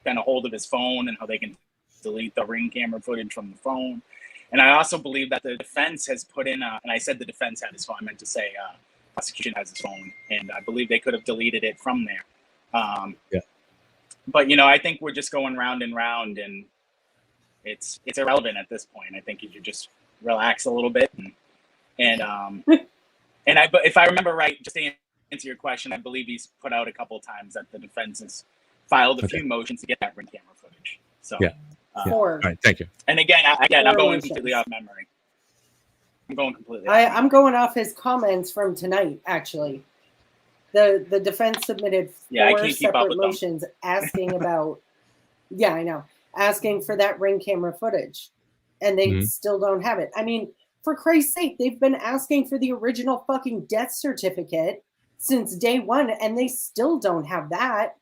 been a hold of his phone and how they can delete the ring camera footage from the phone. And I also believe that the defense has put in, and I said the defense had his phone. I meant to say prosecution has his phone, and I believe they could have deleted it from there. Yeah. But I think we're just going round and round, and it's irrelevant at this point. I think you should just relax a little bit but if I remember right, just to answer your question, I believe he's put out a couple of times that the defense has filed a few motions to get that ring camera footage. So yeah. All right, thank you. And again, I'm going completely off memory. I'm going off his comments from tonight. Actually, the defense submitted 4 separate motions asking about. Yeah, I know, asking for that ring camera footage, and they still don't have it. I mean, For Christ's sake, they've been asking for the original fucking death certificate since day one, and they still don't have that.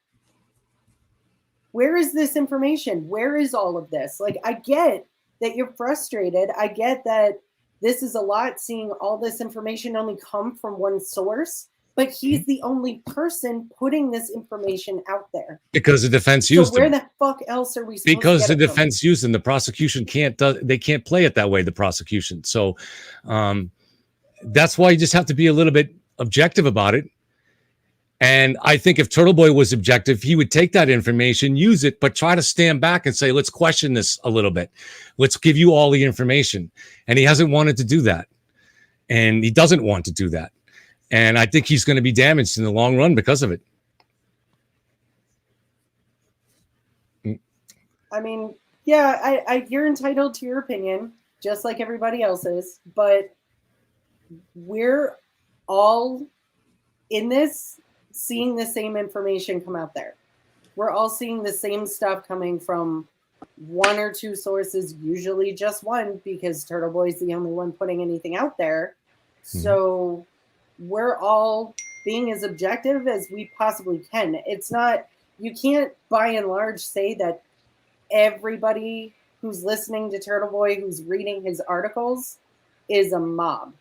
Where is this information? Where is all of this? Like, I get that you're frustrated. I get that this is a lot, seeing all this information only come from one source, but he's the only person putting this information out there. Because the defense used them. Where them. the fuck else are we supposed because to the defense used them. The prosecution can't play it that way, the prosecution. So that's why you just have to be a little bit objective about it. And I think if Turtle Boy was objective, he would take that information, use it, but try to stand back and say, let's question this a little bit. Let's give you all the information. And he hasn't wanted to do that. And he doesn't want to do that. And I think he's going to be damaged in the long run because of it. I mean, yeah, you're entitled to your opinion, just like everybody else's, but we're all in this seeing the same information come out there. We're all seeing the same stuff coming from one or two sources, usually just one, because Turtle Boy's the only one putting anything out there. So we're all being as objective as we possibly can. It's not, you can't by and large say that everybody who's listening to Turtle Boy, who's reading his articles, is a mob.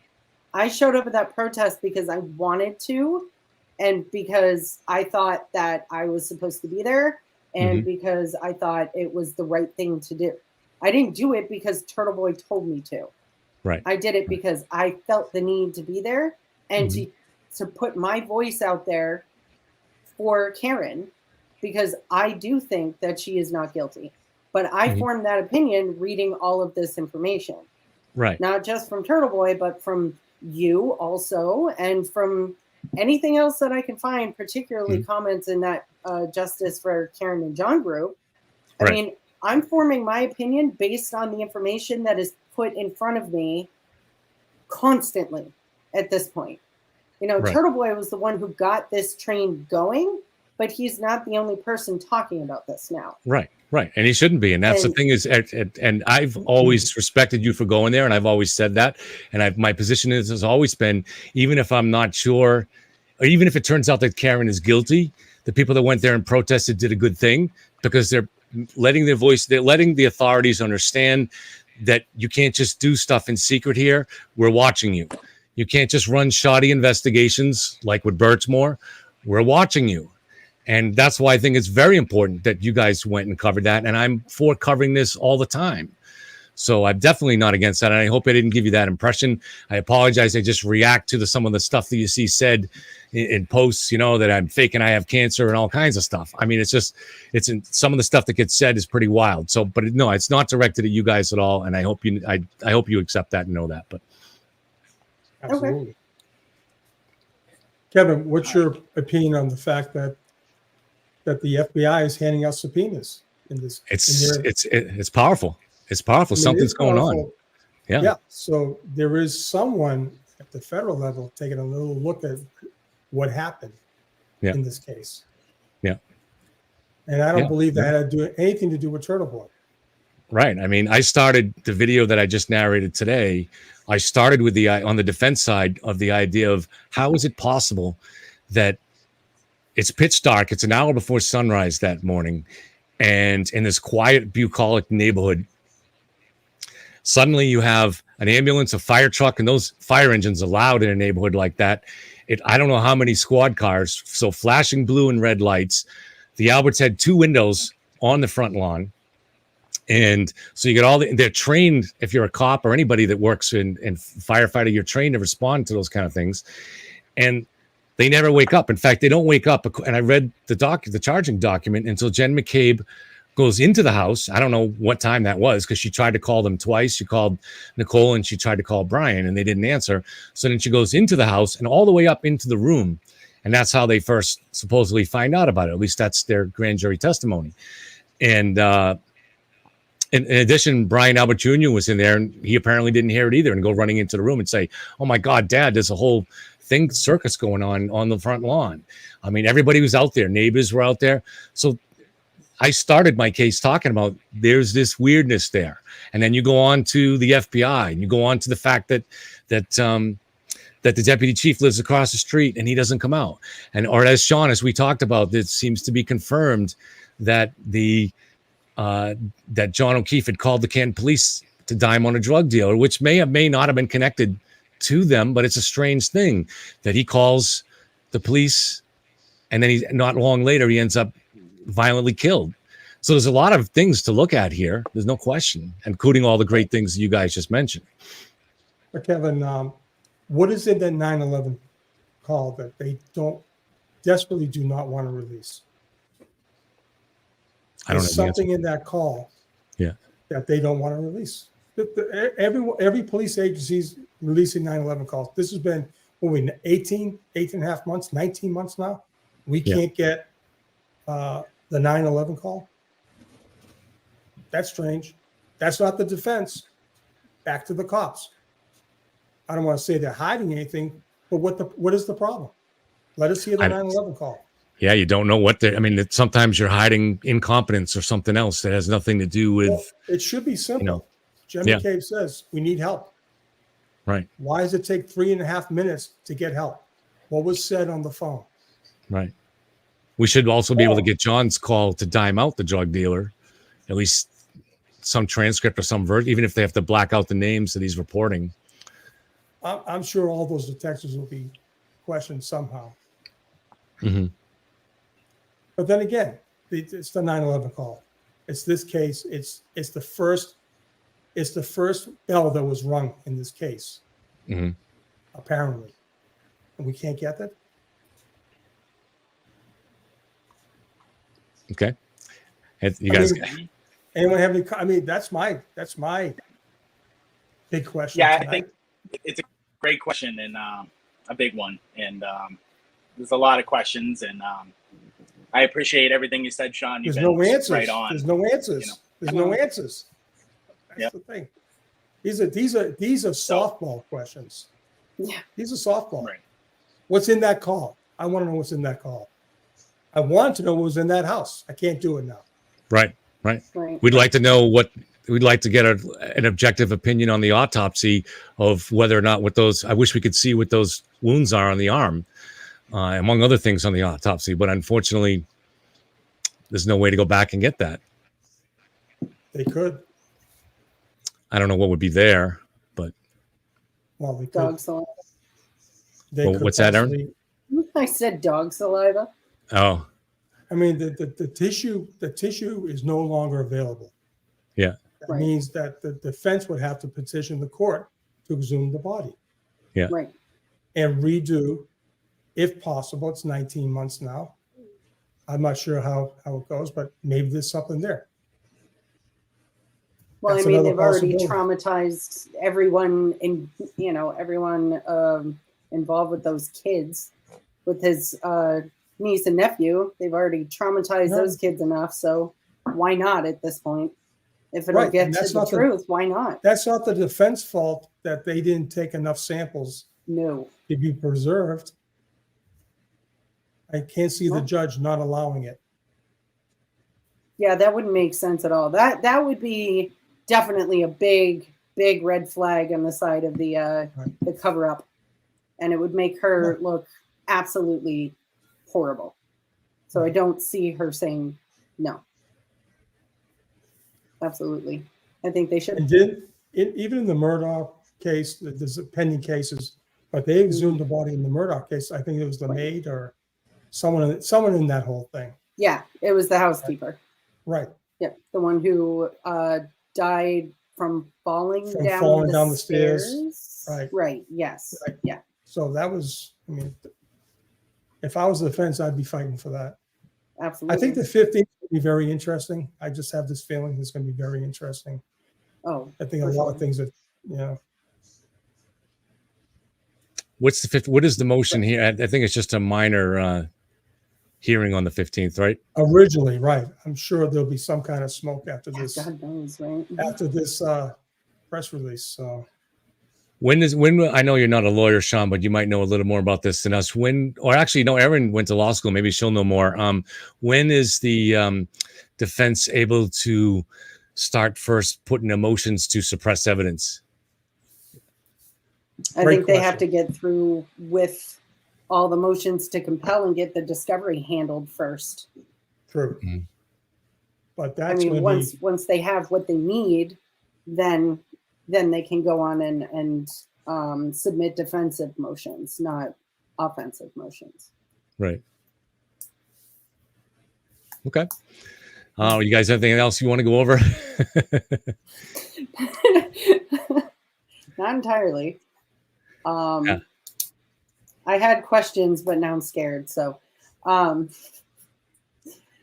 I showed up at that protest because I wanted to, and because I thought that I was supposed to be there, and because I thought it was the right thing to do. I didn't do it because Turtle Boy told me to. Right. I did it because I felt the need to be there and to put my voice out there for Karen, because I do think that she is not guilty. But I formed that opinion reading all of this information. Right. Not just from Turtle Boy, but from you also, and from anything else that I can find, particularly comments in that Justice for Karen and John group. I mean, I'm forming my opinion based on the information that is put in front of me constantly at this point. You know, Turtle Boy was the one who got this train going, but he's not the only person talking about this now. Right. And he shouldn't be. And that's the thing is, and I've always respected you for going there. And I've always said that. And my position has always been, even if I'm not sure, or even if it turns out that Karen is guilty, the people that went there and protested did a good thing, because they're letting their voice, they're letting the authorities understand that you can't just do stuff in secret here. We're watching you. You can't just run shoddy investigations like with Birchmore. We're watching you. And that's why I think it's very important that you guys went and covered that. And I'm for covering this all the time. So I'm definitely not against that. And I hope I didn't give you that impression. I apologize. I just react to some of the stuff that you see said in posts, you know, that I'm fake and I have cancer and all kinds of stuff. I mean, it's in some of the stuff that gets said is pretty wild. So, but no, it's not directed at you guys at all. And I hope you accept that and know that. But absolutely. Okay. Kevin, what's your opinion on the fact that the FBI is handing out subpoenas in this? It's powerful. It's powerful. I mean, something's going on. Yeah. So there is someone at the federal level taking a little look at what happened in this case. Yeah. And I don't believe that had to do anything to do with Turtle Boy. Right. I mean, I started the video that I just narrated today. I started with on the defense side of the idea of how is it possible that it's pitch dark. It's an hour before sunrise that morning. And in this quiet, bucolic neighborhood, suddenly you have an ambulance, a fire truck, and those fire engines are loud in a neighborhood like that. I don't know how many squad cars. So flashing blue and red lights. The Alberts had 2 windows on the front lawn. And so you get they're trained, if you're a cop or anybody that works in firefighter, you're trained to respond to those kind of things. And they never wake up. In fact, they don't wake up. And I read the charging document until Jen McCabe goes into the house. I don't know what time that was, because she tried to call them twice. She called Nicole and she tried to call Brian and they didn't answer. So then she goes into the house and all the way up into the room. And that's how they first supposedly find out about it. At least that's their grand jury testimony. And in addition, Brian Albert Jr. was in there and he apparently didn't hear it either, and go running into the room and say, "Oh my God, Dad, there's a whole circus going on the front lawn." I mean, everybody was out there. Neighbors were out there. So I started my case talking about there's this weirdness there, and then you go on to the FBI, and you go on to the fact that that the deputy chief lives across the street and he doesn't come out, or as Sean, as we talked about, it seems to be confirmed that that John O'Keefe had called the Canton police to dime on a drug dealer, which may not have been connected to them, but it's a strange thing that he calls the police, and then not long later he ends up violently killed. So there's a lot of things to look at here. There's no question, including all the great things you guys just mentioned. But Kevin, what is in that 9/11 call that they desperately do not want to release? I don't know. There's something in that call, that they don't want to release. Every police agency is releasing 9/11 calls. This has been 18 and a half months, 19 months now. We can't get the 9/11 call. That's strange. That's not the defense. Back to the cops. I don't want to say they're hiding anything, but what is the problem? Let us hear the 9/11 call. Yeah, you don't know what I mean, sometimes you're hiding incompetence or something else that has nothing to do with. Well, it should be simple. Jimmy Cave says we need help. Right. Why does it take 3.5 minutes to get help? What was said on the phone? Right. We should also be able to get John's call to dime out the drug dealer, at least some transcript or some version, even if they have to black out the names that he's reporting. I'm sure all those detectives will be questioned somehow. Mm-hmm. But then again, it's the 9/11 call. It's this case. It's the first bell that was rung in this case. Mm-hmm. Apparently, and we can't get that. Okay, you guys. Anyone have any? I mean, that's my big question. Yeah, tonight. I think it's a great question and a big one, and there's a lot of questions, and I appreciate everything you said, Sean. There's no answers. Right on. There's no answers. There's no answers. That's the thing. These are softball questions. Yeah. These are softball. Right. What's in that call? I want to know what's in that call. I want to know what was in that house. I can't do it now. Right. We'd like to know we'd like to get an objective opinion on the autopsy of whether or not I wish we could see what those wounds are on the arm, among other things on the autopsy. But unfortunately, there's no way to go back and get that. They could. I don't know what would be there, but. Well, they could. Dog saliva. What's that, Erin? I said dog saliva. Oh. I mean, the tissue is no longer available. Yeah. That means that the defense would have to petition the court to exhume the body. Yeah. Right. And redo, if possible. It's 19 months now. I'm not sure how it goes, but maybe there's something there. Well, That's I mean, another they've already possibility. traumatized everyone everyone involved with those kids, with his niece and nephew. They've already traumatized those kids enough. So why not at this point? If it'll get to the truth, why not? That's not the defense fault that they didn't take enough samples to be preserved. I can't see the judge not allowing it. Yeah, that wouldn't make sense at all. That would be definitely a big red flag on the side of the cover up, and it would make her look absolutely horrible. So I don't see her saying no. Absolutely, I think they should. And even in the Murdoch case, there's pending cases, but they exhumed the body in the Murdoch case. I think it was the maid or someone in that whole thing. Yeah, it was the housekeeper. Right. Yep, the one who died from falling down the stairs. Right. Yes. Right. Yeah. So that was. I mean, if I was the defense, I'd be fighting for that. Absolutely. I think the 15th will be very interesting. I just have this feeling it's going to be very interesting. Oh, I think a lot of things that, What's the fifth? What is the motion here? I think it's just a minor hearing on the 15th, right? Originally, right. I'm sure there'll be some kind of smoke after this. God knows, right? After this press release. So when I know you're not a lawyer, Sean, but you might know a little more about this than us. Or actually, no, Erin went to law school. Maybe she'll know more. When is the defense able to start first putting emotions to suppress evidence? I think they have to get through with all the motions to compel and get the discovery handled first. True. Mm-hmm. But that's once they have what they need, then they can go on and submit defensive motions, not offensive motions. Right. Okay. You guys have anything else you want to go over? Not entirely. Yeah. I had questions, but now I'm scared. So,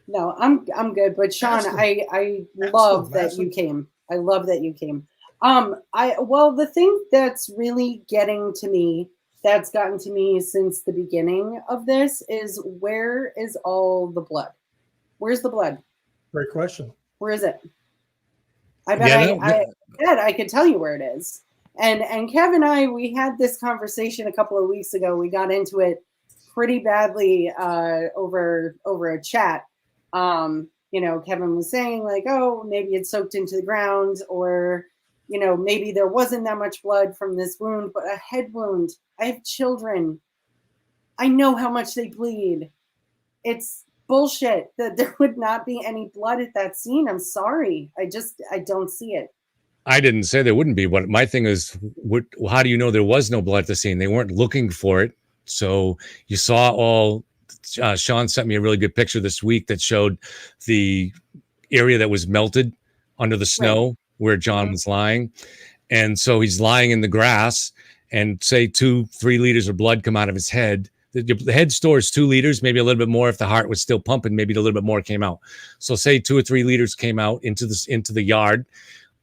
no, I'm good. But Sean, I love that you came. I love that you came. The thing that's really getting to me, that's gotten to me since the beginning of this, is where is all the blood? Where's the blood? Great question. Where is it? I bet I could tell you where it is. And Kev and I, we had this conversation a couple of weeks ago. We got into it pretty badly over a chat. Kevin was saying like, oh, maybe it soaked into the ground, or maybe there wasn't that much blood from this wound, but a head wound. I have children. I know how much they bleed. It's bullshit that there would not be any blood at that scene. I'm sorry. I don't see it. I didn't say there wouldn't be, but my thing is, how do you know there was no blood at the scene? They weren't looking for it. So you saw all, Sean sent me a really good picture this week that showed the area that was melted under the snow where John was lying. And so he's lying in the grass, and say 2-3 liters of blood come out of his head. The head stores 2 liters, maybe a little bit more if the heart was still pumping, maybe a little bit more came out. So say 2 or 3 liters came out into the yard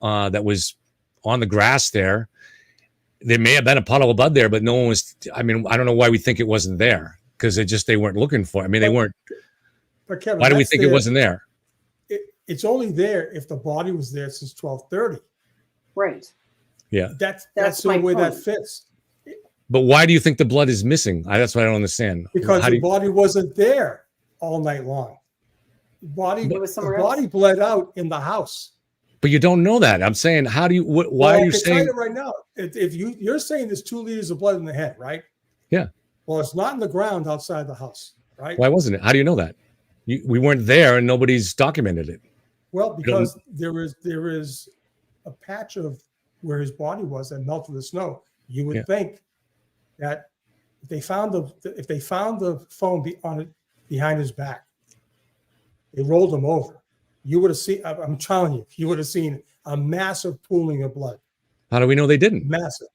that was on the grass there. There may have been a puddle of blood there, but no one was, I don't know why we think it wasn't there, because they weren't looking for it. They weren't. But Kevin, why do we think it wasn't there? It's only there if the body was there since 12:30. Right. Yeah. That's the way that fits. But why do you think the blood is missing? That's what I don't understand. Because the body wasn't there all night long. The body bled out in the house. But you don't know that. I'm saying, how do you? Why are you saying? I can tell you right now, if you're saying there's 2 liters of blood in the head, right? Yeah. Well, it's not in the ground outside the house, right? Why wasn't it? How do you know that? We weren't there, and nobody's documented it. Well, because there is a patch of where his body was that melted the snow. You would think that if they found the phone behind his back, they rolled him over. You would have seen. I'm telling you, you would have seen a massive pooling of blood. How do we know they didn't? Massive.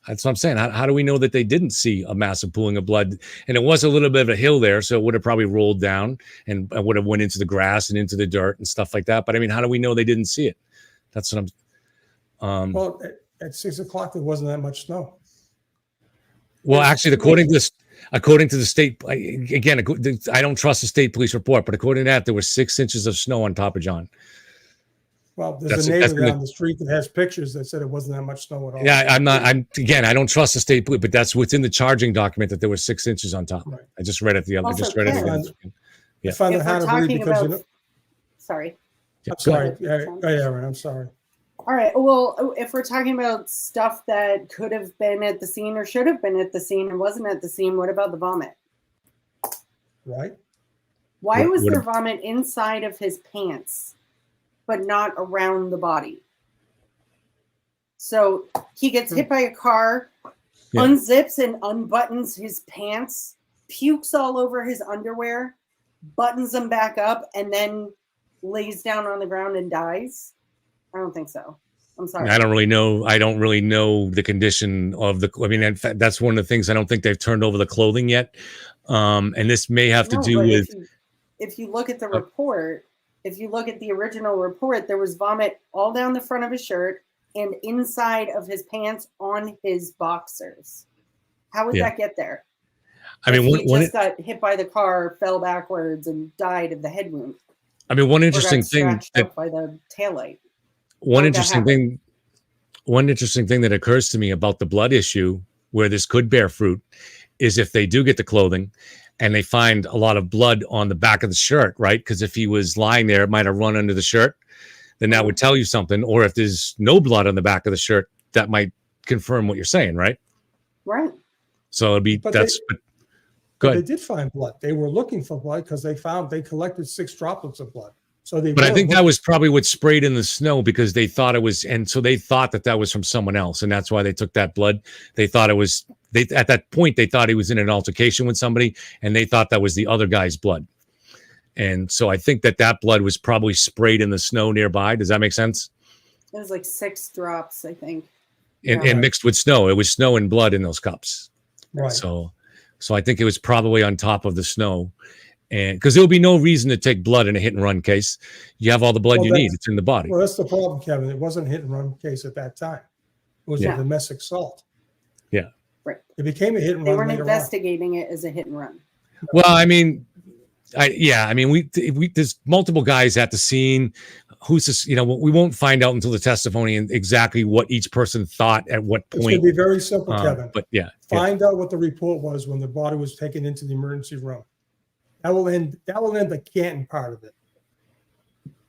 That's what I'm saying. How do we know that they didn't see a massive pooling of blood? And it was a little bit of a hill there, so it would have probably rolled down and would have went into the grass and into the dirt and stuff like that. But how do we know they didn't see it? That's what I'm. Well, at 6 o'clock there wasn't that much snow. Well, actually, according to the state, again, I don't trust the state police report, but according to that, there were 6 inches of snow on top of John. Well, there's a neighbor down the street that has pictures that said it wasn't that much snow at all. Yeah, I don't trust the state police, but that's what's in the charging document, that there were 6 inches on top. Right. I just read it the other. Also, I just read it again. Yeah. I find it hard to believe because sorry. I'm sorry. Erin, I'm sorry. All right. Well, if we're talking about stuff that could have been at the scene or should have been at the scene and wasn't at the scene, what about the vomit? Right. Why was there vomit inside of his pants, but not around the body? So he gets hit by a car, unzips and unbuttons his pants, pukes all over his underwear, buttons them back up, and then lays down on the ground and dies. I don't think so. I'm sorry. I don't really know the condition of the. In fact, that's one of the things. I don't think they've turned over the clothing yet. And this may have to do with. If you look at the report, if you look at the original report, there was vomit all down the front of his shirt and inside of his pants on his boxers. How would that get there? He just got hit by the car, fell backwards, and died of the head wound. One interesting thing by the taillight. One interesting one interesting thing that occurs to me about the blood issue, where this could bear fruit, is if they do get the clothing and they find a lot of blood on the back of the shirt, right? Because if he was lying there, it might have run under the shirt, then that would tell you something. Or if there's no blood on the back of the shirt, that might confirm what you're saying, right? Right. So it'd be, But go they ahead. did find blood. They were looking for blood because they collected 6 droplets of blood. So But I think that was probably what sprayed in the snow, because they thought it was, and so they thought that was from someone else, and that's why they took that blood. They thought it was, at that point, they thought he was in an altercation with somebody, and they thought that was the other guy's blood. And so I think that blood was probably sprayed in the snow nearby. Does that make sense? It was like 6 drops, I think. And mixed with snow. It was snow and blood in those cups. Right. So I think it was probably on top of the snow. And because there will be no reason to take blood in a hit and run case. You have all the blood you need. It's in the body. Well, that's the problem, Kevin. It wasn't a hit and run case at that time. It was a domestic assault. Yeah. Right. It became a hit and They run. weren't later investigating it as a hit and run. Well, I mean, we there's multiple guys at the scene. Who's this? You know, we won't find out until the testimony and exactly what each person thought at what It's point. going to be very simple, Kevin. But Find out what the report was when the body was taken into the emergency room. That will end the Canton part of it.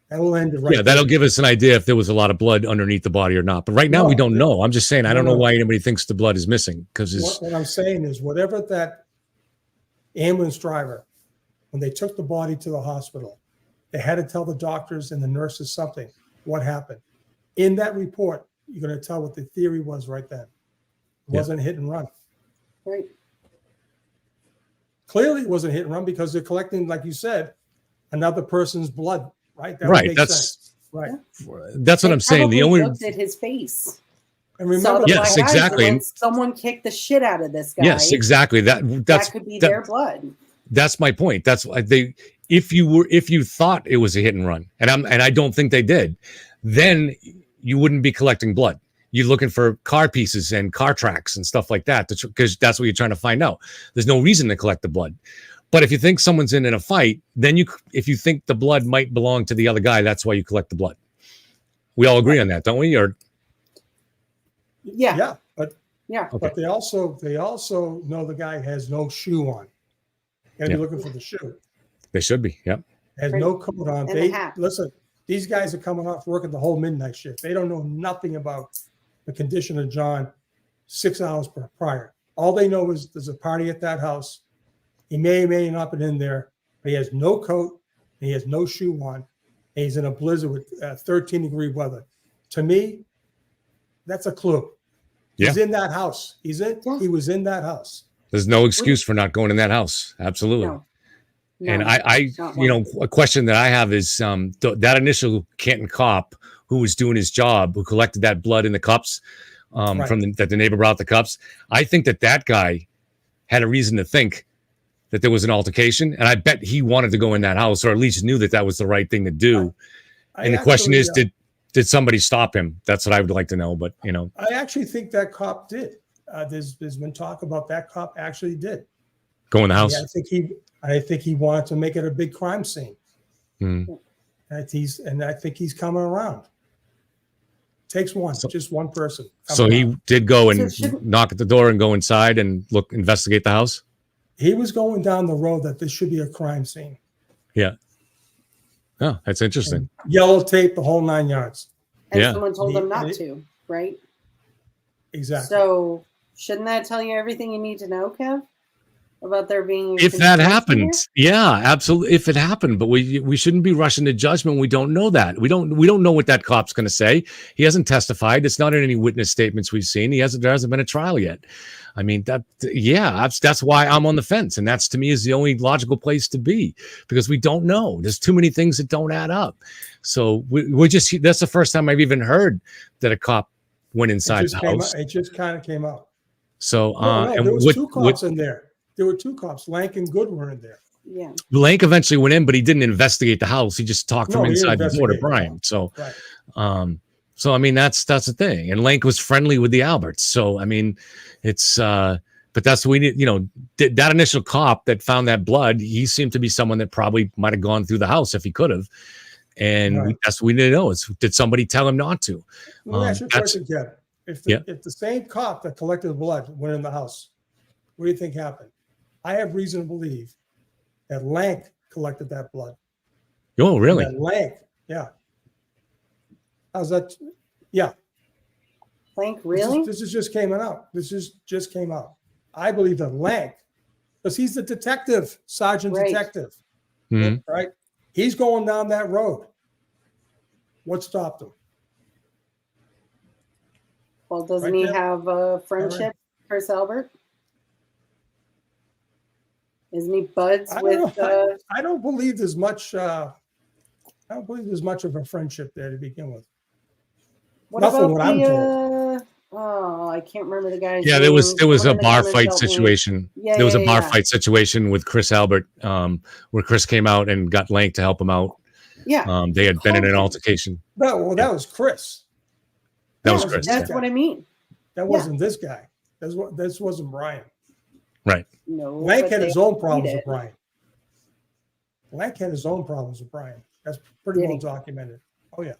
That will end it right. That'll give us an idea if there was a lot of blood underneath the body or not. But right now we don't know. I'm just saying, I don't know why anybody thinks the blood is missing, because what I'm saying is, whatever that ambulance driver, when they took the body to the hospital, they had to tell the doctors and the nurses something. What happened? In that report, you're going to tell what the theory was right then. It wasn't a hit and run. Right. Clearly, it wasn't a hit and run because they're collecting, like you said, another person's blood. Right. That right. That's right. That's what I'm saying. The only looked at his face. And remember, yes, exactly. Someone kicked the shit out of this guy. Yes, exactly. That could be their blood. That's my point. That's why if you thought it was a hit and run, and I don't think they did, then you wouldn't be collecting blood. You're looking for car pieces and car tracks and stuff like that, because that's what you're trying to find out. There's no reason to collect the blood. But if you think someone's in a fight, then if you think the blood might belong to the other guy, that's why you collect the blood. We all agree on that, don't we? Or yeah, but okay. But they also know the guy has no shoe on. Gotta be looking for the shoe. They should be. Yep. Has no coat on. And Listen. These guys are coming off working the whole midnight shift. They don't know nothing about the condition of John 6 hours prior. All they know is there's a party at that house. He may or may not been in there, but he has no coat and he has no shoe on. And he's in a blizzard with 13-degree weather. To me, that's a clue. He's in that house. He was in that house. There's no excuse for not going in that house. Absolutely. No, and I a question that I have is that initial Canton cop who was doing his job, who collected that blood in the cups that the neighbor brought the cups. I think that guy had a reason to think that there was an altercation, and I bet he wanted to go in that house, or at least knew that was the right thing to do. And the question is, did somebody stop him? That's what I would like to know. But I actually think that cop did. There's been talk about that cop actually did go in the house. I think he wanted to make it a big crime scene. Mm. And I think he's coming around. Takes just one person. So he did go and knock at the door and go inside and investigate the house. He was going down the road that this should be a crime scene. Yeah. Oh, that's interesting. And yellow tape, the whole 9 yards. And someone told him not to, right? Exactly. So shouldn't that tell you everything you need to know, Kev? About there being if that happened, absolutely. If it happened, but we shouldn't be rushing to judgment. We don't know that. We don't know what that cop's going to say. He hasn't testified. It's not in any witness statements we've seen. There hasn't been a trial yet. I mean that's why I'm on the fence, and that's to me is the only logical place to be, because we don't know. There's too many things that don't add up. So that's the first time I've even heard that a cop went inside the house. It just kind of came out. So and there was two cops in there. There were two cops. Lank and Good were in there. Yeah. Lank eventually went in, but he didn't investigate the house. He just talked from inside the door to Brian. So, so I mean, that's the thing. And Lank was friendly with the Alberts. So I mean, it's but that's what we need. That initial cop that found that blood, he seemed to be someone that probably might have gone through the house if he could have. And that's what we need to know is, did somebody tell him not to? Let me ask you a question, Kevin. If the same cop that collected the blood went in the house, what do you think happened? I have reason to believe that Lank collected that blood. Oh, really? That Lank, yeah. How's that? Yeah. Lank, really? This is just came out. This is just came out. I believe that Lank, because he's the detective, sergeant detective, right? He's going down that road. What stopped him? Well, doesn't he have a friendship, Chris Albert? Isn't he buds with? I don't believe there's much. I don't believe there's much of a friendship there to begin with. What about the? Oh, I can't remember the guy's name. There was a bar fight situation. There was a bar fight situation with Chris Albert, where Chris came out and got Lank to help him out. Yeah, they had been in an altercation. Well, that was Chris. That was Chris. That's what I mean. That wasn't this guy. This wasn't Brian. Right. No. Lank had his own problems with Brian. Lank had his own problems with Brian. That's pretty well documented. Oh yeah.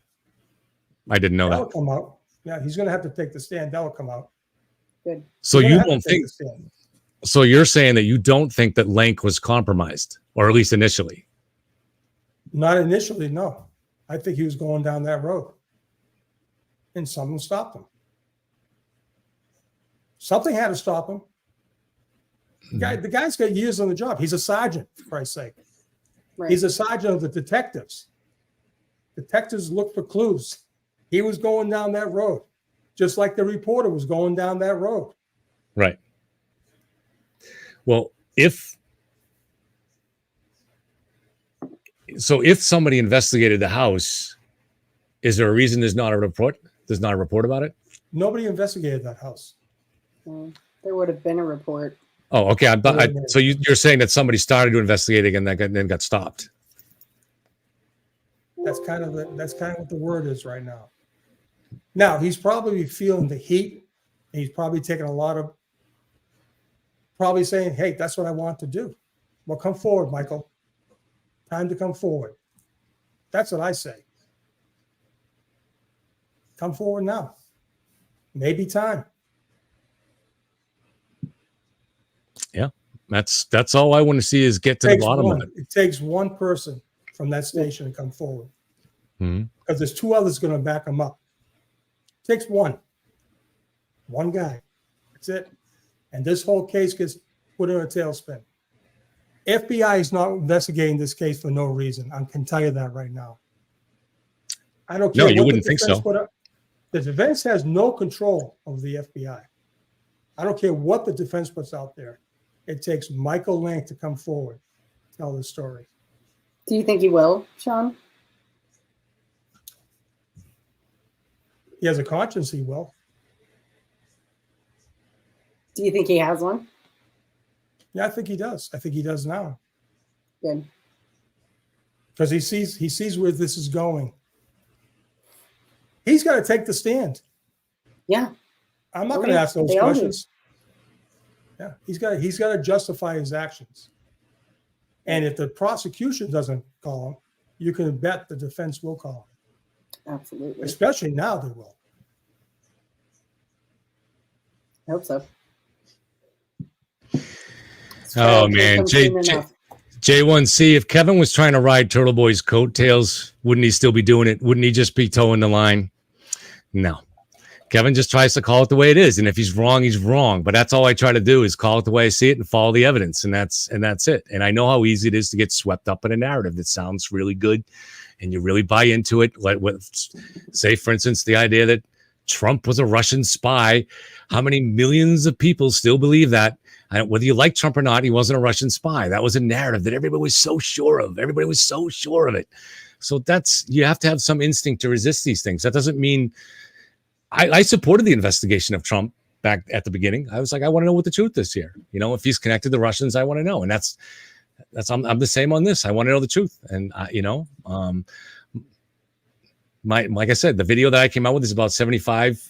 I didn't know that. That'll come out. Yeah, he's going to have to take the stand. That'll come out. Good. So you don't think? So you're saying that you don't think that Lank was compromised, or at least initially? Not initially, no. I think he was going down that road, and someone stopped him. Something had to stop him. The guy's got years on the job. He's a sergeant, for Christ's sake. Right. He's a sergeant of the detectives. Detectives look for clues. He was going down that road, just like the reporter was going down that road. Right. Well, if somebody investigated the house, is there a reason there's not a report? There's not a report about it? Nobody investigated that house. There would have been a report. Oh, okay. So you're saying that somebody started to investigate it and then got stopped. That's kind of what the word is right now. Now he's probably feeling the heat. And he's probably taking probably saying, "Hey, that's what I want to do." Well, come forward, Michael. Time to come forward. That's what I say. Come forward now. Maybe time. Yeah, that's all I want to see is get to the bottom of it. It takes one person from that station to come forward, because there's two others going to back them up. It takes one guy. That's it. And this whole case gets put in a tailspin. FBI is not investigating this case for no reason. I can tell you that right now. I don't care. No, you wouldn't think so. The defense has no control over the FBI. I don't care what the defense puts out there. It takes Michael Lank to come forward, tell the story. Do you think he will, Sean? He has a conscience, he will. Do you think he has one? Yeah, I think he does. I think he does now. Good. Because he sees where this is going. He's got to take the stand. Yeah. I'm not going to ask those questions. Yeah, he's got to justify his actions. And if the prosecution doesn't call him, you can bet the defense will call him. Absolutely. Especially now they will. I hope so. Oh man, J1C. If Kevin was trying to ride Turtle Boy's coattails, wouldn't he still be doing it? Wouldn't he just be towing the line? No. Kevin just tries to call it the way it is, and if he's wrong, he's wrong. But that's all I try to do is call it the way I see it and follow the evidence, and that's it. And I know how easy it is to get swept up in a narrative that sounds really good, and you really buy into it. Say, for instance, the idea that Trump was a Russian spy. How many millions of people still believe that? Whether you like Trump or not, he wasn't a Russian spy. That was a narrative that everybody was so sure of. Everybody was so sure of it. So you have to have some instinct to resist these things. That doesn't mean I supported the investigation of Trump back at the beginning. I was like, I want to know what the truth is here. You know, if he's connected to Russians, I want to know. And I'm the same on this. I want to know the truth. And like I said, the video that I came out with is about 75%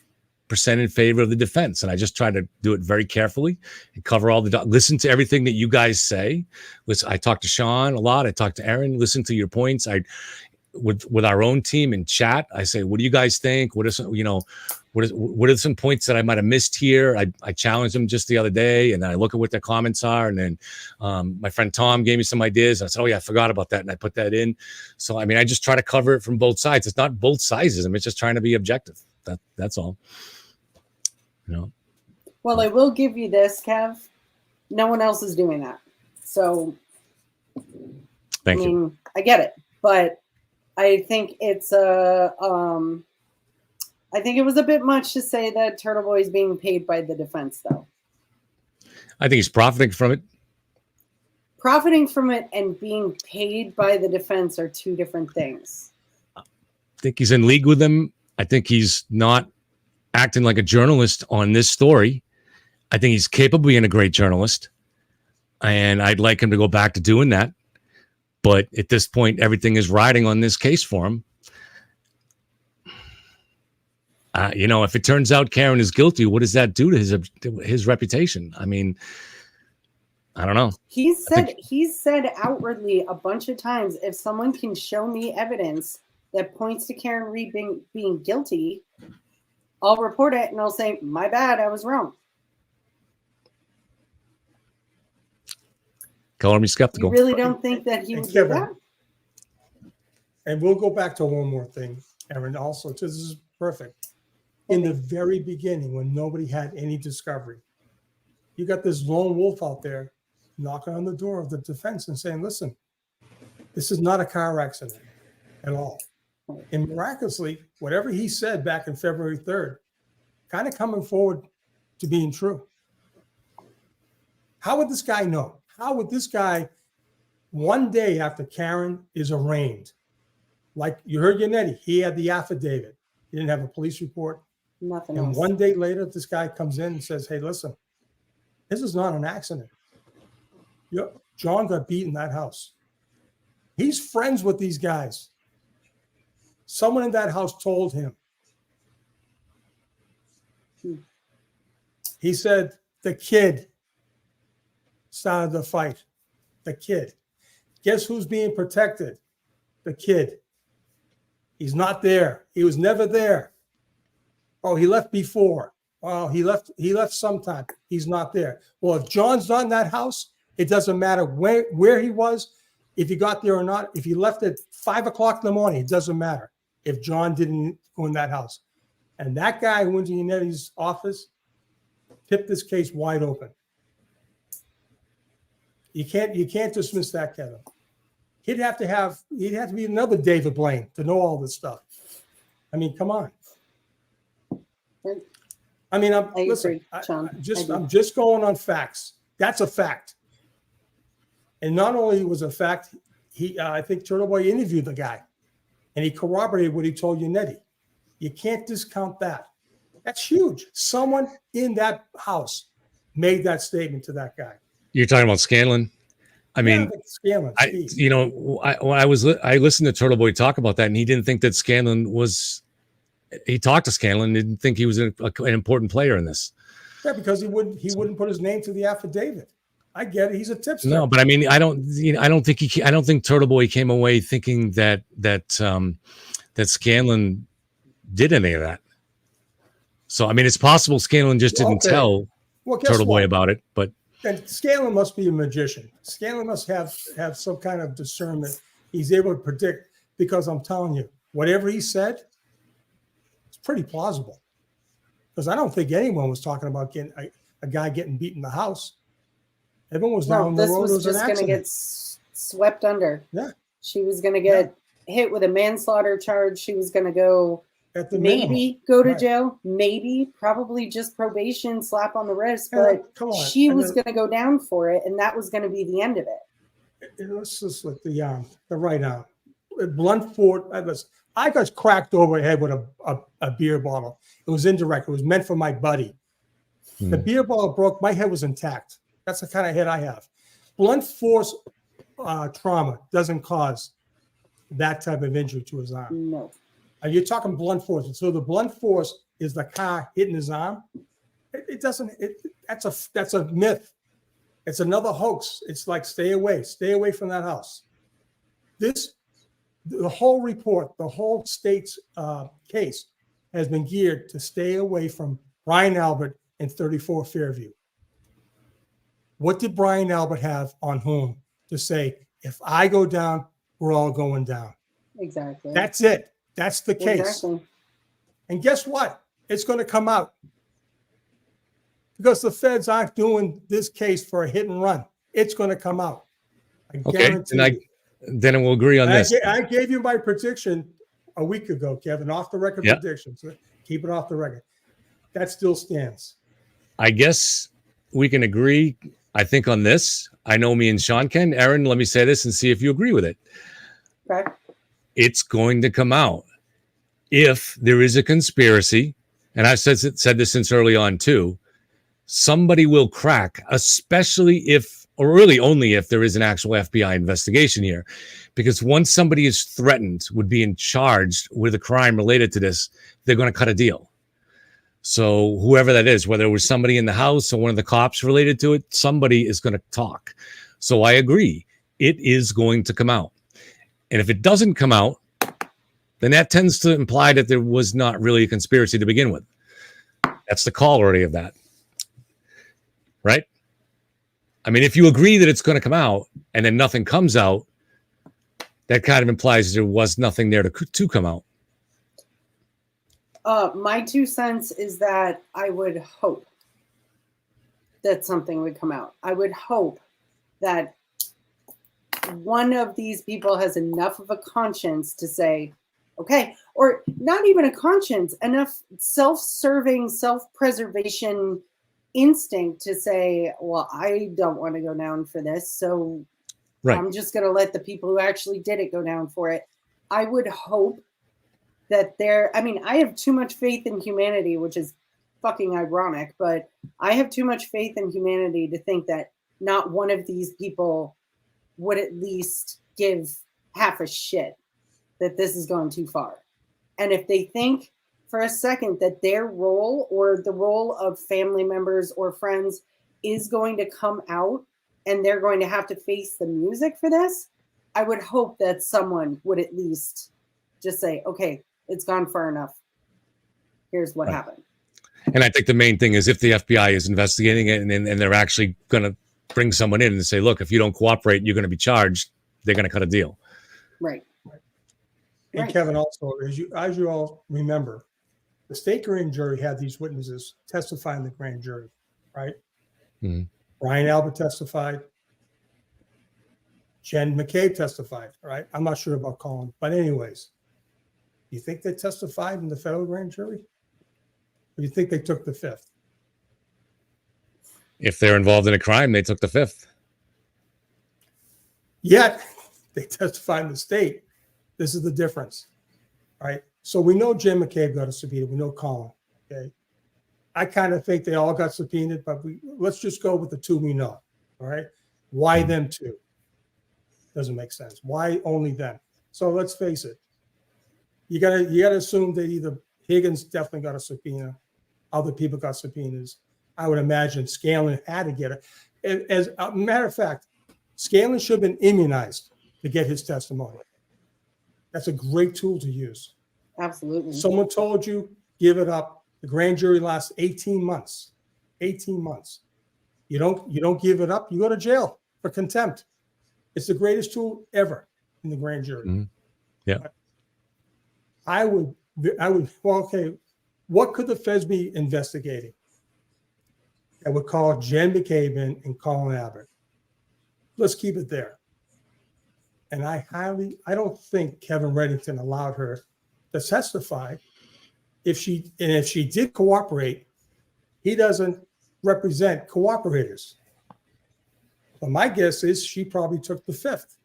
in favor of the defense. And I just try to do it very carefully and cover all listen to everything that you guys say. I talk to Sean a lot. I talk to Erin, listen to your points. with our own team in chat. I say, what do you guys think? What are some, what are some points that I might have missed here? I challenged them just the other day, and then I look at what their comments are. And then my friend Tom gave me some ideas. I said, oh yeah, I forgot about that. And I put that in. So, I mean, I just try to cover it from both sides. It's not both sizes. I mean, it's just trying to be objective. That's all. Well, I will give you this, Kev. No one else is doing that. So, Thank you. I get it, but I think it's I think it was a bit much to say that Turtle Boy is being paid by the defense, though. I think he's profiting from it. Profiting from it and being paid by the defense are two different things. I think he's in league with them. I think he's not acting like a journalist on this story. I think he's capable of being a great journalist, and I'd like him to go back to doing that. But at this point, everything is riding on this case for him. If it turns out Karen is guilty, what does that do to his reputation? I mean, I don't know. He's said outwardly a bunch of times, if someone can show me evidence that points to Karen Reed being guilty, I'll report it and I'll say, my bad, I was wrong. Color me skeptical. You really don't think that he would do that? And we'll go back to one more thing, Erin, also. This is perfect. In the very beginning, when nobody had any discovery, you got this lone wolf out there knocking on the door of the defense and saying, listen, this is not a car accident at all. And miraculously, whatever he said back in February 3rd, kind of coming forward to being true. How would this guy know? How would this guy, one day after Karen is arraigned, like you heard Yannetti, he had the affidavit. He didn't have a police report. Nothing and else. One day later, this guy comes in and says, hey, listen, this is not an accident. John got beat in that house. He's friends with these guys. Someone in that house told him. He said, the kid started the fight. The kid. Guess who's being protected? The kid. He's not there. He was never there. Oh, he left before. Oh, he left sometime. He's not there. Well, if John's not in that house, it doesn't matter where he was, if he got there or not. If he left at 5 o'clock in the morning, it doesn't matter if John didn't go in that house. And that guy who went to Yannetti's office tipped this case wide open. You can't dismiss that, Kevin. He'd have to be another David Blaine to know all this stuff. I mean, come on. I mean, I'm just going on facts. That's a fact. And not only was a fact, I think Turtle Boy interviewed the guy, and he corroborated what he told Yannetti. You can't discount that. That's huge. Someone in that house made that statement to that guy. You're talking about Scanlon. I mean, Scanlon. I listened to Turtle Boy talk about that, and he didn't think that Scanlon was. He talked to Scanlon, didn't think he was an important player in this. Yeah, because he wouldn't put his name to the affidavit. I get it. He's a tipster. No, but I mean, I don't think Turtle Boy came away thinking that Scanlon did any of that. So I mean, it's possible Scanlon just didn't tell Turtle Boy about it, but. And Scanlon must be a magician. Scanlon must have some kind of discernment. He's able to predict, because I'm telling you, whatever he said, it's pretty plausible. Because I don't think anyone was talking about getting a guy getting beat in the house. Everyone was down the road. This was just going to get swept under. Yeah. She was going to get hit with a manslaughter charge. She was going to go go to jail, probably just probation, slap on the wrist, but she was going to go down for it, and that was going to be the end of it. Let's just look the right arm. Blunt force. I got cracked over the head with a beer bottle. It was indirect. It was meant for my buddy. The beer bottle broke. My head was intact. That's the kind of head I have. Blunt force trauma doesn't cause that type of injury to his arm. No. You're talking blunt force. So the blunt force is the car hitting his arm. It doesn't. That's a myth. It's another hoax. It's like stay away from that house. This the whole report, the whole state's case has been geared to stay away from Brian Albert and 34 Fairview. What did Brian Albert have on whom to say, if I go down, we're all going down? Exactly. That's it. That's the case. Exactly. And guess what? It's going to come out. Because the feds aren't doing this case for a hit and run. It's going to come out. I guarantee you. Then we'll agree on this. I gave you my prediction a week ago, Kevin, off the record prediction. So keep it off the record. That still stands. I guess we can agree, I think, on this. I know me and Sean can. Erin, let me say this and see if you agree with it. Okay. It's going to come out. If there is a conspiracy, and I've said this since early on too, somebody will crack, especially if, or really only if there is an actual FBI investigation here. Because once somebody is threatened with being charged with a crime related to this, they're going to cut a deal. So whoever that is, whether it was somebody in the house or one of the cops related to it, somebody is going to talk. So I agree. It is going to come out. And if it doesn't come out, then that tends to imply that there was not really a conspiracy to begin with. That's the call already of that. Right? I mean, if you agree that it's going to come out and then nothing comes out, that kind of implies there was nothing there to come out. My 2 cents is that I would hope that something would come out. I would hope that one of these people has enough of a conscience to say, okay, or not even a conscience, enough self-serving, self-preservation instinct to say, well, I don't want to go down for this, so I'm just going to let the people who actually did it go down for it. I would hope that I have too much faith in humanity, which is fucking ironic, but I have too much faith in humanity to think that not one of these people would at least give half a shit that this is going too far. And if they think for a second that their role or the role of family members or friends is going to come out and they're going to have to face the music for this, I would hope that someone would at least just say, okay, it's gone far enough. Here's what happened. And I think the main thing is if the FBI is investigating it and they're actually going to bring someone in and say, look, if you don't cooperate, you're going to be charged. They're going to cut a deal. Right. And Kevin, also, as you all remember, the state grand jury had these witnesses testify in the grand jury, right? Mm-hmm. Brian Albert testified. Jen McCabe testified, right? I'm not sure about Colin, but anyways, you think they testified in the federal grand jury? Or do you think they took the fifth? If they're involved in a crime, they took the fifth. Yet they testified in the state. This is the difference, right? So we know Jen McCabe got a subpoena. We know Colin. Okay, I kind of think they all got subpoenaed, but let's just go with the two we know. All right, why them two? Doesn't make sense. Why only them? So let's face it. You gotta assume that either Higgins definitely got a subpoena, other people got subpoenas. I would imagine Scanlon had to get it. As a matter of fact, Scanlon should have been immunized to get his testimony. That's a great tool to use. Absolutely. Someone told you, give it up. The grand jury lasts 18 months. 18 months. You don't give it up, you go to jail for contempt. It's the greatest tool ever in the grand jury. Mm-hmm. Yeah. I would, well, okay, what could the feds be investigating? I would call Jen McCabe in and Colin Albert. Let's keep it there. And I don't think Kevin Reddington allowed her to testify. If she did cooperate, he doesn't represent cooperators. But my guess is she probably took the fifth,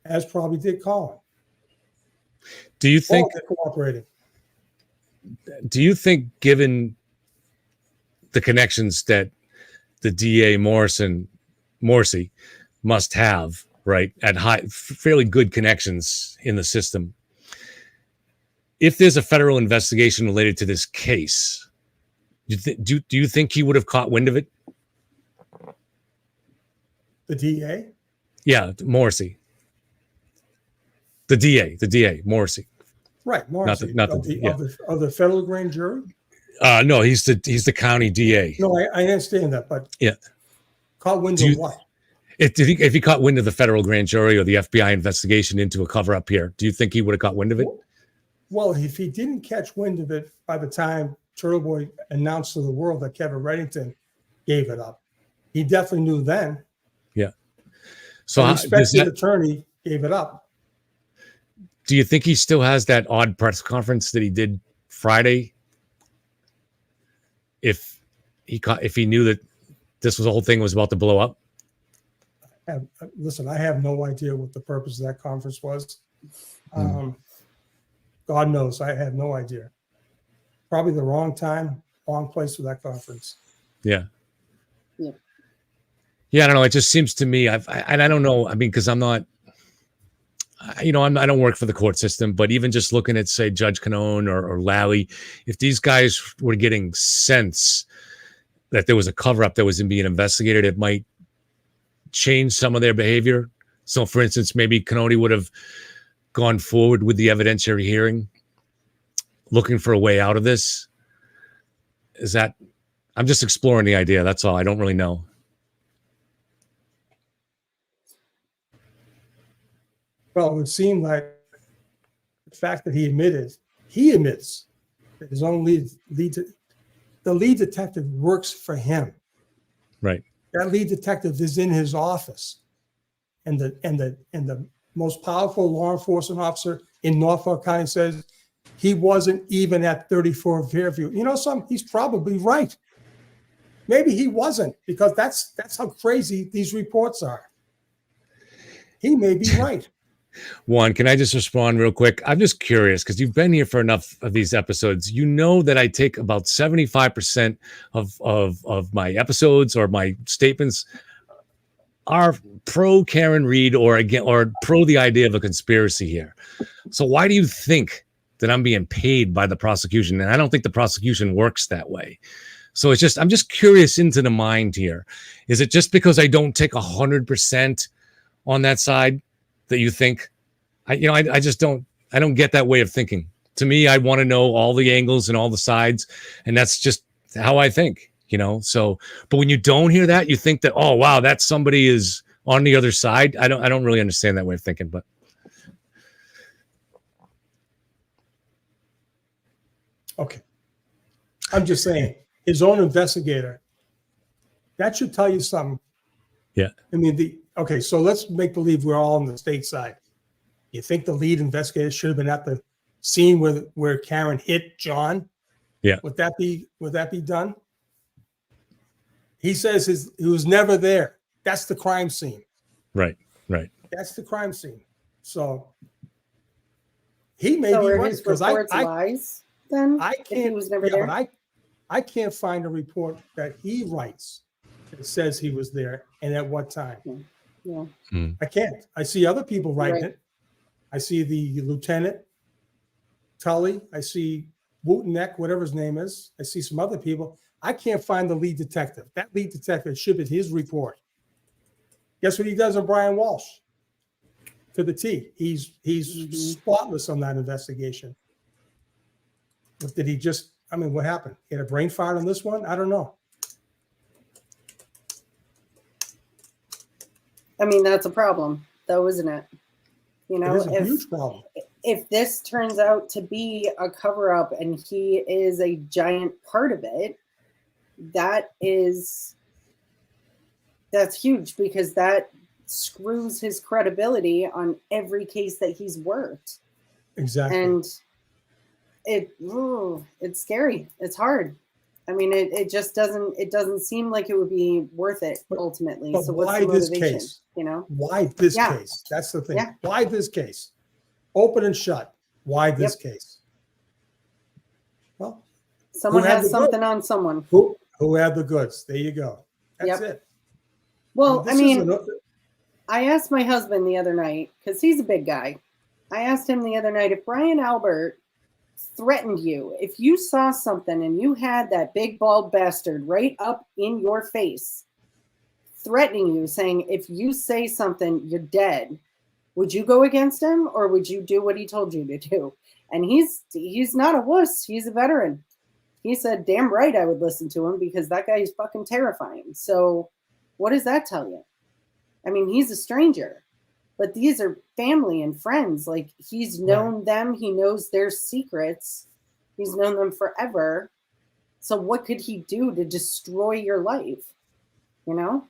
as probably did Colin. Do you think cooperating? Do you think, given the connections that the DA Morrissey must have, right, at fairly good connections in the system, if there's a federal investigation related to this case, do you think he would have caught wind of it? The DA? Yeah, Morrissey. The DA, Morrissey. Right, Morrissey. Not the Of the federal grand jury? No, he's the county DA. No, I understand that, but yeah. Caught wind of what? If he caught wind of the federal grand jury or the FBI investigation into a cover-up here, do you think he would have caught wind of it? Well, if he didn't catch wind of it by the time Turtle Boy announced to the world that Kevin Reddington gave it up, he definitely knew then. Yeah. So the respected attorney gave it up. Do you think he still has that odd press conference that he did Friday? If he knew that this whole thing was about to blow up? Listen, I have no idea what the purpose of that conference was. God knows, I have no idea. Probably the wrong time, wrong place for that conference. Yeah. I don't know. It just seems to me, I don't know. I mean, because I'm not, I don't work for the court system, but even just looking at, say, Judge Canone or Lally, if these guys were getting sense that there was a cover-up that was being investigated, it might change some of their behavior. So, for instance, maybe Canone would have gone forward with the evidentiary hearing, looking for a way out of this. Is that? I'm just exploring the idea. That's all. I don't really know. Well, it would seem like the fact that he admits that his own the lead detective works for him. Right. That lead detective is in his office, and the most powerful law enforcement officer in Norfolk County says he wasn't even at 34 Fairview. You know something? He's probably right. Maybe he wasn't, because that's how crazy these reports are. He may be right. Juan, can I just respond real quick? I'm just curious, because you've been here for enough of these episodes. You know that I take about 75% of my episodes or my statements are pro Karen Reed or pro the idea of a conspiracy here. So why do you think that I'm being paid by the prosecution? And I don't think the prosecution works that way. So I'm just curious into the mind here. Is it just because I don't take 100% on that side that you think? I don't get that way of thinking. To me, I want to know all the angles and all the sides, and that's just how I think, So, but when you don't hear that, you think that, oh wow, that somebody is on the other side. I don't really understand that way of thinking, but okay. I'm just saying, his own investigator, that should tell you something. Yeah. I mean, so let's make believe we're all on the state side. You think the lead investigator should have been at the scene where Karen hit John? Yeah. Would that be done? He says he was never there. That's the crime scene. Right. That's the crime scene. So he may be right, because lies. Then I can't. If he was never there. But I can't find a report that he writes that says he was there and at what time. Yeah. I can't. I see other people writing it. I see the lieutenant, Tully. I see Wootenek, whatever his name is. I see some other people. I can't find the lead detective. That lead detective should be his report. Guess what he does on Brian Walsh? To the T. He's spotless on that investigation. But did he just? I mean, what happened? He had a brain fart on this one? I don't know. I mean, that's a problem, though, isn't it? It is a huge problem. If this turns out to be a cover-up and he is a giant part of it, that's huge, because that screws his credibility on every case that he's worked. Exactly. And it's scary. It's hard. I mean, it just doesn't seem like it would be worth it ultimately. But so what's why the this motivation? case? Why this case? That's the thing. Yeah. Why this case? Open and shut. Why this case? Well, someone has something on someone. Who had the goods? There you go. That's it. Well, I asked my husband the other night, because he's a big guy. I asked him the other night, if Brian Albert threatened you, if you saw something and you had that big bald bastard right up in your face threatening you, saying, if you say something, you're dead, Would you go against him, or would you do what he told you to do? And he's not a wuss. He's a veteran. He said, damn right I would listen to him because that guy is fucking terrifying. So what does that tell you? I mean, he's a stranger, but these are family and friends. Like, he's known them. He knows their secrets. He's known them forever. So what could he do to destroy your life? You know,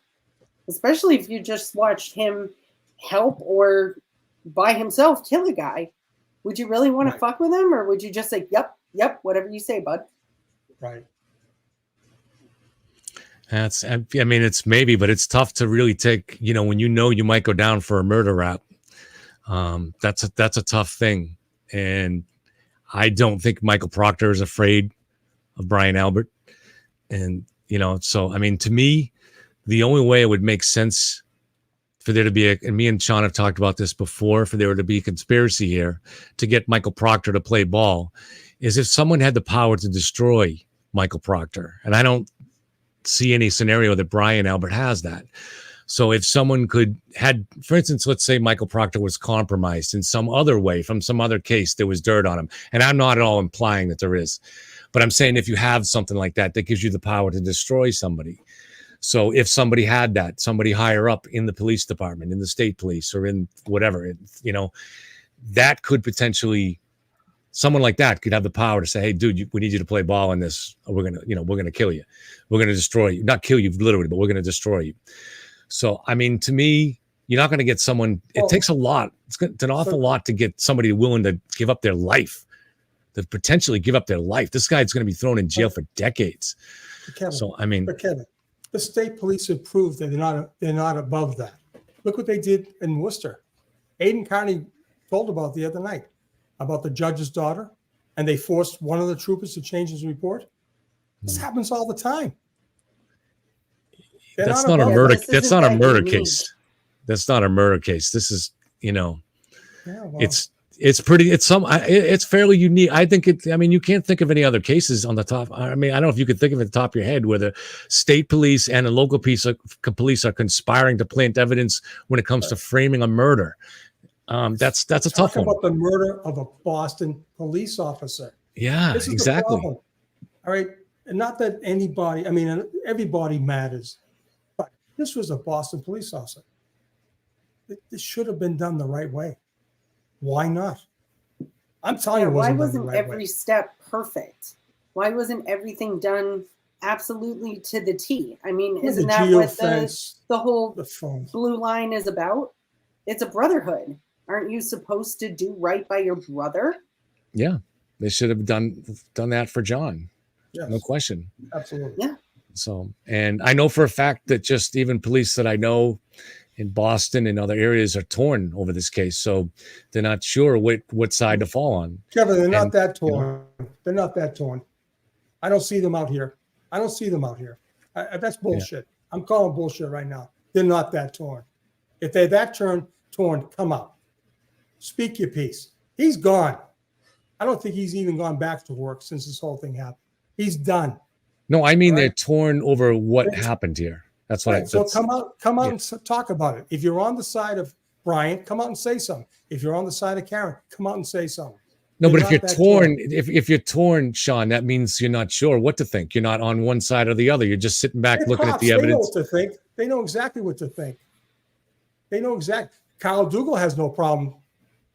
especially if you just watched him help or by himself kill a guy. Would you really want to fuck with him, or would you just say, yep, whatever you say, bud? Right. I mean, it's maybe, but it's tough to really take, when you might go down for a murder rap. That's a tough thing. And I don't think Michael Proctor is afraid of Brian Albert. And, so, I mean, to me, the only way it would make sense for there to be and me and Sean have talked about this before, for there to be a conspiracy here to get Michael Proctor to play ball, is if someone had the power to destroy Michael Proctor. And I don't see any scenario that Brian Albert has that. So if someone had, for instance, let's say Michael Proctor was compromised in some other way from some other case, there was dirt on him. And I'm not at all implying that there is, but I'm saying if you have something like that, that gives you the power to destroy somebody. So if somebody had that, somebody higher up in the police department, in the state police, or in whatever, that could potentially, someone like that could have the power to say, hey, dude, we need you to play ball in this. Or we're going to kill you. We're going to destroy you. Not kill you literally, but we're going to destroy you. So, I mean, to me, you're not going to get someone, it takes a lot. It's an awful lot to get somebody willing to give up their life, to potentially give up their life. This guy's going to be thrown in jail for decades. Kevin, so, I mean, Kevin, the state police have proved that they're not above that. Look what they did in Worcester. Aiden Carney told about the other night about the judge's daughter, and they forced one of the troopers to change his report. This happens all the time. That's not a murder. That's not a murder case. That's not a murder case. This is, it's fairly unique. I think you can't think of any other cases on the top. I mean, I don't know if you could think of it at the top of your head where the state police and the local police are conspiring to plant evidence when it comes to framing a murder. That's a tough one. About the murder of a Boston police officer. Yeah, exactly. All right. And not that everybody matters, but this was a Boston police officer. This should have been done the right way. Why not? I'm telling you, why wasn't every step perfect? Why wasn't everything done absolutely to the T? I mean, isn't that what the whole blue line is about? It's a brotherhood. Aren't you supposed to do right by your brother? Yeah, they should have done that for John. Yes. No question. Absolutely. Yeah. So, and I know for a fact that just even police that I know in Boston and other areas are torn over this case. So they're not sure what side to fall on. Kevin, they're not that torn. They're not that torn. I don't see them out here. That's bullshit. Yeah. I'm calling bullshit right now. They're not that torn. If they're that torn, come out. Speak your piece. He's gone. I don't think he's even gone back to work since this whole thing happened. He's done. No, I mean, they're torn over what happened here. That's what So come out and talk about it. If you're on the side of Brian, come out and say something. If you're on the side of Karen, come out and say something. No, but if you're torn, if you're torn, Sean, that means you're not sure what to think. You're not on one side or the other. You're just sitting back looking at the evidence. They know what to think. They know exactly what to think. They know exactly. Kyle Dougal has no problem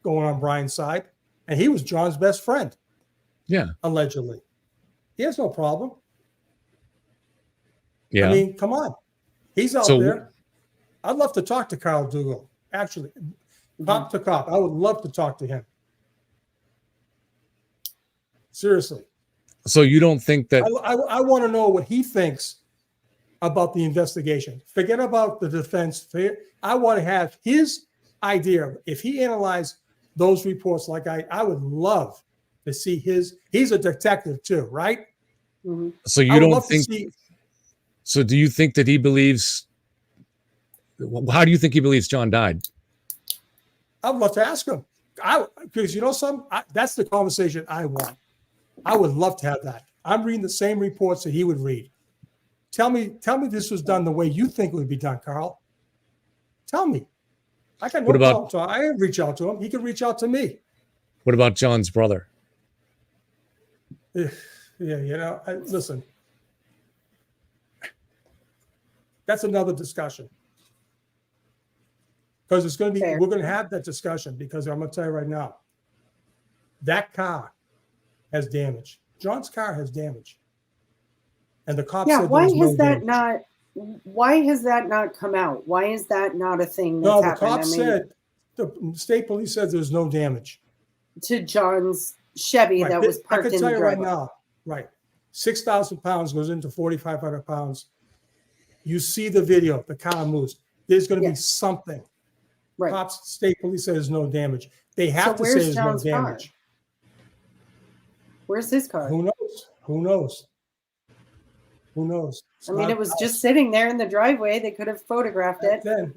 going on Brian's side, and he was John's best friend. Yeah. Allegedly. He has no problem. Yeah. I mean, come on. He's out there. I'd love to talk to Kyle Dougal. Actually, cop to cop. I would love to talk to him. Seriously. So you don't think that I want to know what he thinks about the investigation. Forget about the defense. I want to have his idea. If he analyzed those reports like I would love to see he's a detective too, right? Mm-hmm. So you don't think so do you think that he believes how do you think he believes John died? I'd love to ask him. Because that's the conversation I want. I would love to have that. I'm reading the same reports that he would read. Tell me this was done the way you think it would be done, Carl. Tell me. I got no What about- problem. So I reach out to him. He can reach out to me. What about John's brother? Yeah, listen. That's another discussion. Because it's going to be, Fair. we're going to have that discussion because I'm going to tell you right now, that car has damage. John's car has damage. And the cop said why there was has no that damage. not? Why has that not come out? Why is that not a thing that's No, the happened? cop said, the state police said there's no damage. To John's Chevy Right. that was I parked can in tell the you right driveway. now, right, 6,000 pounds goes into 4,500 pounds. You see the video, the car moves. There's going to be Yes. something. Right. Cops, state police say there's no damage. They have to say where's there's John's no car? damage. Where's his car? Who knows? Who knows? Who knows? It's I mean, not it was out. just sitting there in the driveway. They could have photographed it. Then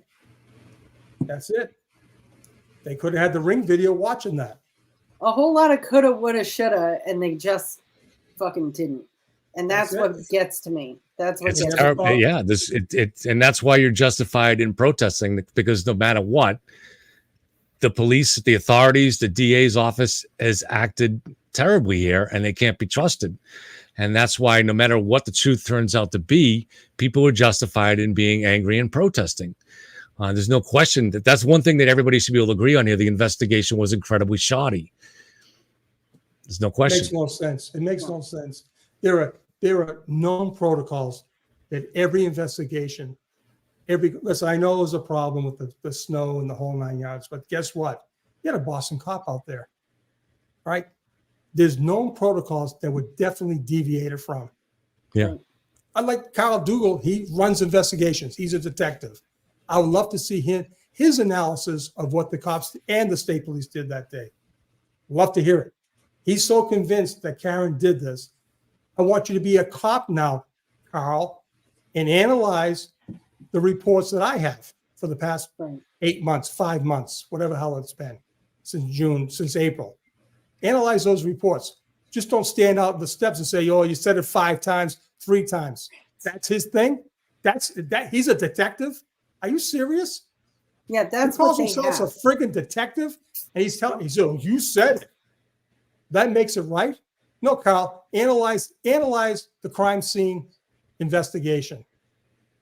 that's it. They could have had the Ring video watching that. A whole lot of coulda, woulda, shoulda, and they just fucking didn't. And that's That's what it. gets to me. That's what It's gets terrible. me. Yeah, and that's why you're justified in protesting, because no matter what, the police, the authorities, the DA's office has acted terribly here, and they can't be trusted. And that's why no matter what the truth turns out to be, people are justified in being angry and protesting. There's no question that's one thing that everybody should be able to agree on here. The investigation was incredibly shoddy. There's no It question. makes no sense. It makes no sense. There are known protocols that every investigation, listen, I know there's a problem with the snow and the whole 9 yards, but guess what? You had a Boston cop out there, right? There's known protocols that were definitely deviated from. Yeah. Unlike Carl Dougal, he runs investigations. He's a detective. I would love to see his analysis of what the cops and the state police did that day. Love to hear it. He's so convinced that Karen did this. I want you to be a cop now, Carl, and analyze the reports that I have for the past 8 months, 5 months, whatever the hell it's been, since April. Analyze those reports. Just don't stand out the steps and say, oh, you said it 5 times, 3 times. That's his thing? He's a detective? Are you serious? Yeah, that's he calls what they himself have. a friggin' detective, and he's telling me, so you said it. That makes it right? No, Carl, analyze the crime scene investigation.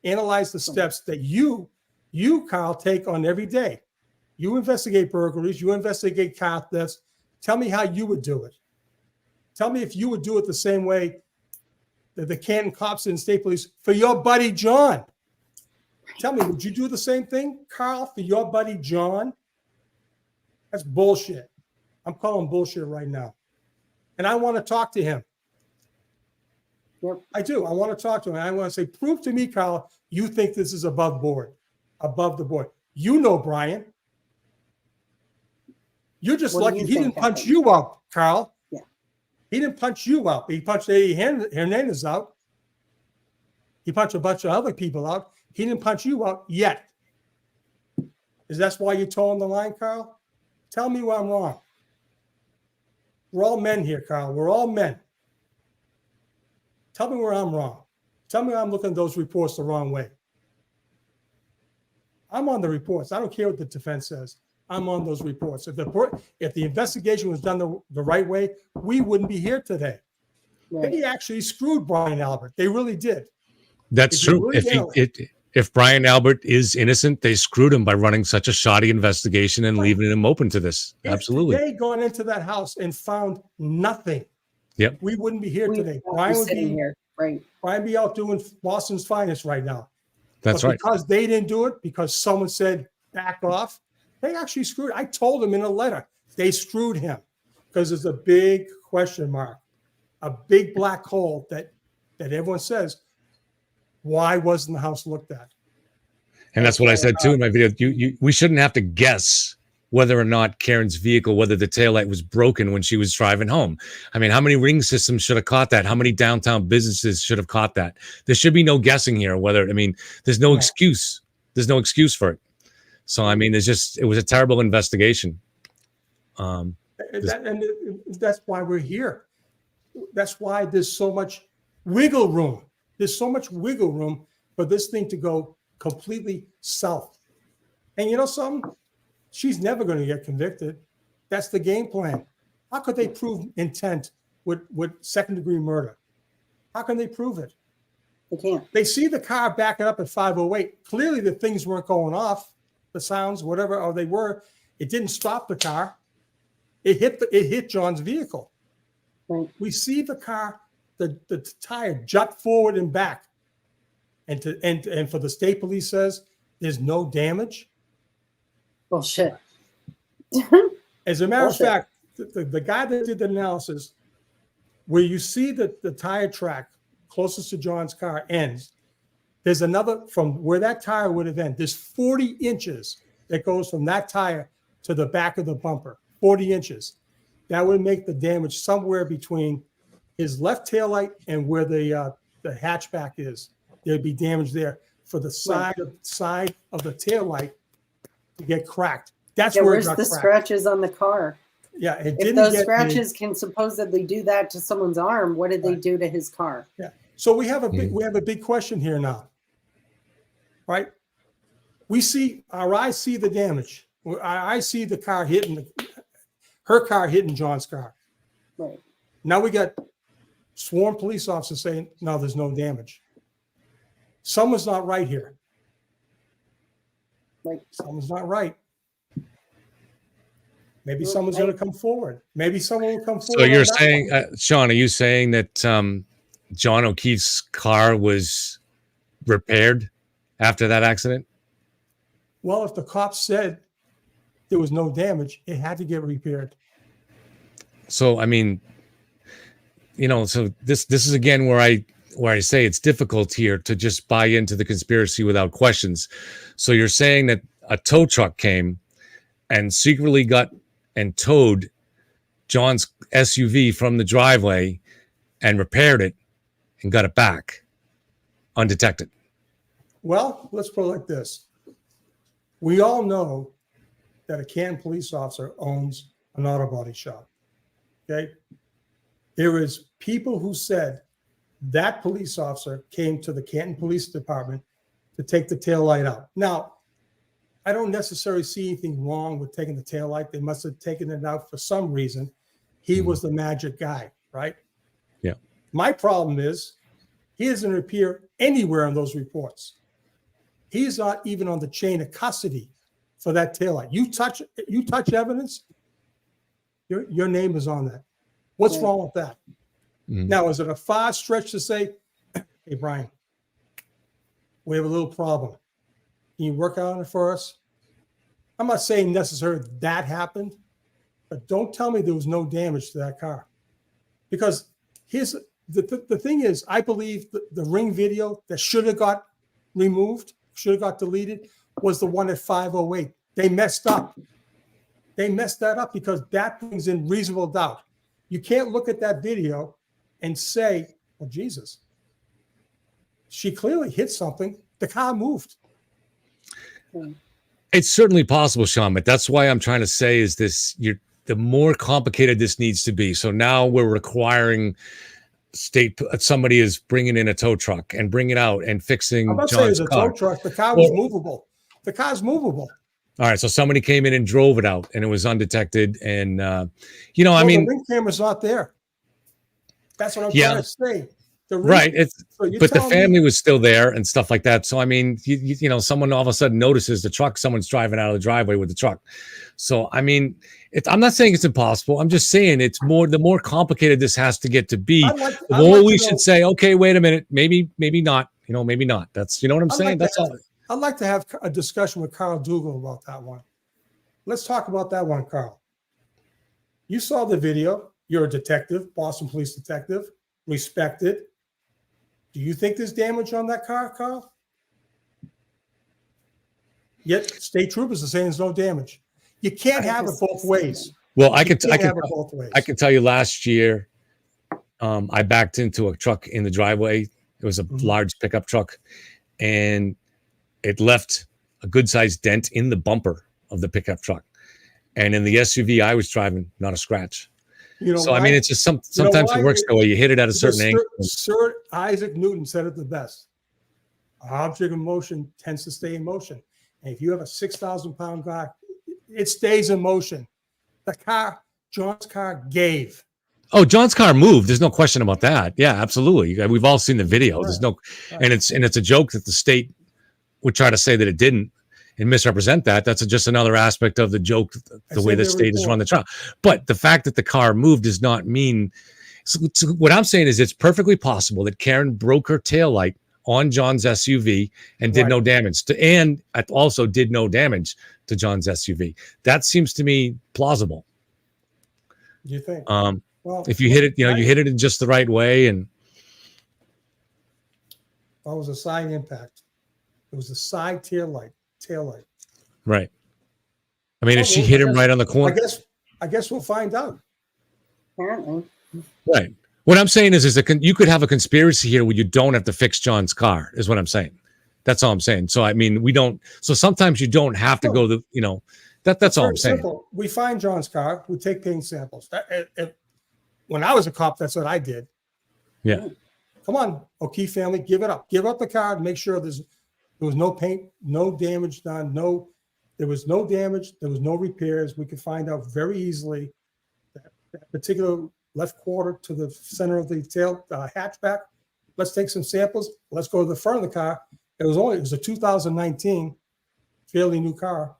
Analyze the steps that you, Carl, take on every day. You investigate burglaries, you investigate car thefts. Tell me how you would do it. Tell me if you would do it the same way that the Canton cops and state police for your buddy John. Tell me, would you do the same thing, Carl, for your buddy John? That's bullshit. I'm calling bullshit right now. And I want to talk to him. Yep. I do. I want to talk to him. I want to say, prove to me, Carl, you think this is above the board. You know, Brian. You're just What do lucky you he think didn't punch happened? you out, Carl. Yeah. He didn't punch you out. He punched Eddie Hernandez out. He punched a bunch of other people out. He didn't punch you out yet. Is that why you're towing the line, Carl? Tell me where I'm wrong. We're all men here, Carl. We're all men. Tell me where I'm wrong. Tell me I'm looking at those reports the wrong way. I'm on the reports. I don't care what the defense says. I'm on those reports. If the investigation was done the right way, we wouldn't be here today. Right. They actually screwed Brian Albert. They really did. That's If you true. really If Brian Albert is innocent, they screwed him by running such a shoddy investigation and leaving him open to this. Absolutely. If they gone into that house and found nothing, Yep. we wouldn't be here We today. won't Brian be would sitting be here. Right. Brian be out doing Boston's finest right now. That's But right. because they didn't do it, because someone said back off, they actually screwed. I told them in a letter they screwed him because there's a big question mark, a big black hole that everyone says, why wasn't the house looked at? And that's what I said too in my video. We shouldn't have to guess whether or not Karen's vehicle, whether the taillight was broken when she was driving home. I mean, how many ring systems should have caught that? How many downtown businesses should have caught that? There should be no guessing here. There's no excuse. There's no excuse for it. So, I mean, it was a terrible investigation. And that's why we're here. That's why there's so much wiggle room. There's so much wiggle room for this thing to go completely south. And you know something? she's never going to get convicted. That's the game plan. How could they prove intent with second-degree murder? How can they prove it? They can't. They see the car backing up at 508. Clearly, the things weren't going off, the sounds, whatever, or they were. It didn't stop the car. It hit John's vehicle. Right. We see the car, the tire jut forward and back. And for the state police says there's no damage. Bullshit. As a matter of fact, the guy that did the analysis, where you see that the tire track closest to John's car ends, there's another from where that tire would have ended. There's 40 inches that goes from that tire to the back of the bumper. 40 inches. That would make the damage somewhere between his left taillight and where the hatchback is. There'd be damage there for the side of the taillight to get cracked. That's where where's it got the cracked. Scratches on the car? Yeah, it If didn't those get scratches can supposedly do that to someone's arm, what did they do to his car? Yeah. So we have a big question here now, right? Our eyes see the damage. I see the car hitting her car hitting John's car. Right. Now we got sworn police officers saying, no, there's no damage. Someone's not right here. Right. Someone's not right. Maybe someone's going to come forward. Maybe someone will come forward. So you're saying, Sean, are you saying that John O'Keefe's car was repaired after that accident? Well, if the cops said there was no damage, it had to get repaired. So, I mean, so this is again where I say it's difficult here to just buy into the conspiracy without questions. So you're saying that a tow truck came and secretly got and towed John's SUV from the driveway and repaired it and got it back undetected. Well, let's put it like this. We all know that a Canton police officer owns an auto body shop. Okay. There is people who said that police officer came to the Canton Police Department to take the taillight out. Now, I don't necessarily see anything wrong with taking the taillight. They must have taken it out for some reason. He was the magic guy, right? Yeah. My problem is he doesn't appear anywhere in those reports. He's not even on the chain of custody for that taillight. You touch evidence, your name is on that. What's wrong with that? Mm-hmm. Now, is it a far stretch to say, hey, Brian, we have a little problem. Can you work on it for us? I'm not saying necessarily that happened, but don't tell me there was no damage to that car. Because here's the thing is, I believe the ring video that should have got removed, should have got deleted, was the one at 508. They messed up. They messed that up because that brings in reasonable doubt. You can't look at that video and say, well, Jesus, she clearly hit something. The car moved. It's certainly possible, Sean, but that's why I'm trying to say is this, the more complicated this needs to be. So now we're requiring somebody is bringing in a tow truck and bringing it out and fixing I'm not John's saying it's a car. tow truck. The car was movable. The car's movable. All right. So somebody came in and drove it out and it was undetected. And, I mean, the ring camera's not there. That's what I'm trying to say. Right. But the family was still there and stuff like that. So, I mean, someone all of a sudden notices the truck, someone's driving out of the driveway with the truck. So, I mean, I'm not saying it's impossible. I'm just saying the more complicated this has to get to be, the more we should say, okay, wait a minute, maybe not, maybe not. That's, you know what I'm saying? That's all. I'd like to have a discussion with Carl Dougal about that one. Let's talk about that one, Carl. You saw the video. You're a detective, Boston police detective, respected. Do you think there's damage on that car, Carl? Yet state troopers are saying there's no damage. You can't have it both ways. Well, I can tell you last year, I backed into a truck in the driveway. It was a large pickup truck, and it left a good-sized dent in the bumper of the pickup truck. And in the SUV I was driving, not a scratch. I mean, it's just sometimes it works that way. You hit it at a certain angle. Sir Isaac Newton said it the best. An object in motion tends to stay in motion. And if you have a 6,000-pound guy It stays in motion. The car, John's car gave. Oh, John's car moved. There's no question about that. Yeah, absolutely. We've all seen the video. There's no, and it's a joke that the state would try to say that it didn't and misrepresent that. That's just another aspect of the joke, the way the state has run the trial. But the fact that the car moved does not mean. So what I'm saying is, it's perfectly possible that Karen broke her taillight on John's SUV and did no damage to, and also did no damage to John's SUV. That seems to me plausible. You think? Well, if you hit it, you hit it in just the right way, and that was a side impact. It was a side taillight. Right. I mean, if she hit him right on the corner, I guess we'll find out. Apparently. Right. What I'm saying is you could have a conspiracy here where you don't have to fix John's car, is what I'm saying. That's all I'm saying. So, I mean, so sometimes you don't have to go to, that's all I'm saying. Simple. We find John's car, we take paint samples. When I was a cop, that's what I did. Yeah. Come on, O'Keefe family, give it up. Give up the car and make sure there was no paint, no damage done, there was no damage, there was no repairs. We could find out very easily that particular left quarter to the center of the tail hatchback. Let's take some samples. Let's go to the front of the car. It was a 2019 fairly new car.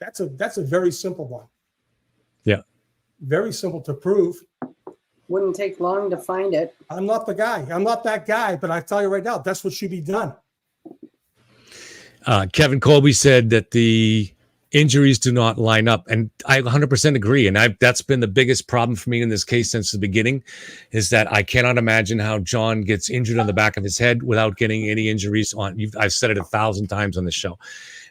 That's a very simple one. Yeah. Very simple to prove. Wouldn't take long to find it. I'm not the guy. I'm not that guy, but I tell you right now, that's what should be done. Kevin Colby said that the injuries do not line up, and I 100% agree. And that's been the biggest problem for me in this case since the beginning, is that I cannot imagine how John gets injured on the back of his head without getting any injuries on. I've said it 1,000 times on the show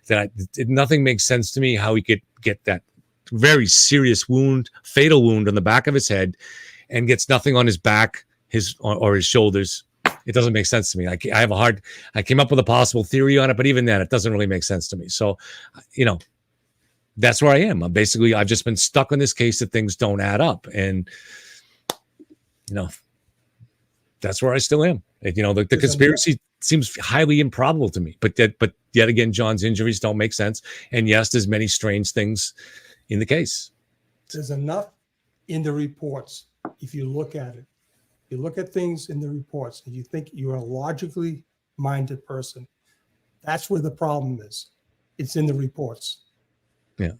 that nothing makes sense to me how he could get that very serious wound, fatal wound on the back of his head, and gets nothing on his back, or his shoulders. It doesn't make sense to me. I came up with a possible theory on it, but even then, it doesn't really make sense to me. So, that's where I am. I've just been stuck in this case that things don't add up. And, that's where I still am. The conspiracy seems highly improbable to me, but yet again, John's injuries don't make sense. And yes, there's many strange things in the case. There's enough in the reports. If you look at it, you look at things in the reports and you think you're a logically minded person. That's where the problem is. It's in the reports. Yeah.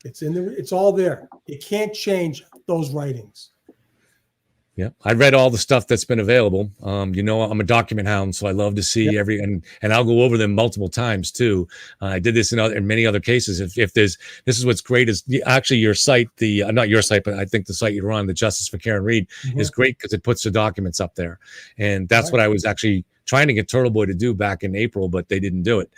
It's all there. You can't change those writings. Yeah, I read all the stuff that's been available. I'm a document hound, so I love to see and I'll go over them multiple times too. I did this in many other cases. If this is what's great is actually your site, not your site, but I think the site you're on, the Justice for Karen Reed, is great because it puts the documents up there, and that's what I was actually trying to get Turtle Boy to do back in April, but they didn't do it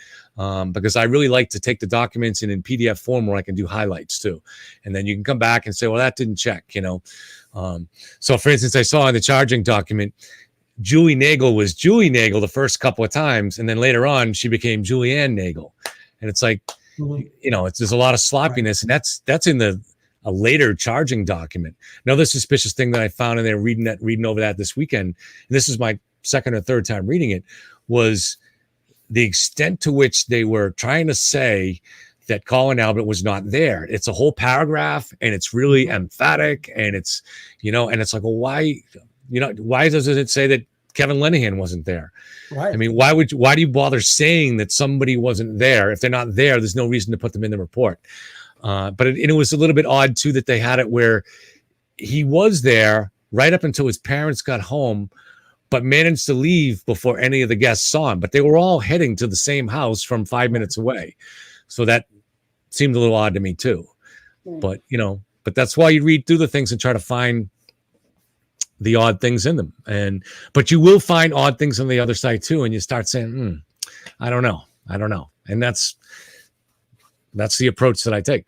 because I really like to take the documents in PDF form where I can do highlights too, and then you can come back and say, well, that didn't check, So, for instance, I saw in the charging document, Julie Nagel was Julie Nagel the first couple of times, and then later on she became Julianne Nagel, and it's like, there's a lot of sloppiness, and that's in a later charging document. Another suspicious thing that I found in there reading over that this weekend, and this is my second or third time reading it, was the extent to which they were trying to say that Colin Albert was not there. It's a whole paragraph, and it's really emphatic, and it's, and it's like, well, why does it say that Kevin Lenihan wasn't there? Right. I mean, why do you bother saying that somebody wasn't there? If they're not there, there's no reason to put them in the report. But it was a little bit odd too, that they had it where he was there right up until his parents got home, but managed to leave before any of the guests saw him. But they were all heading to the same house from 5 minutes away. So that seemed a little odd to me too. But that's why you read through the things and try to find the odd things in them. But you will find odd things on the other side too. And you start saying, I don't know. And that's the approach that I take.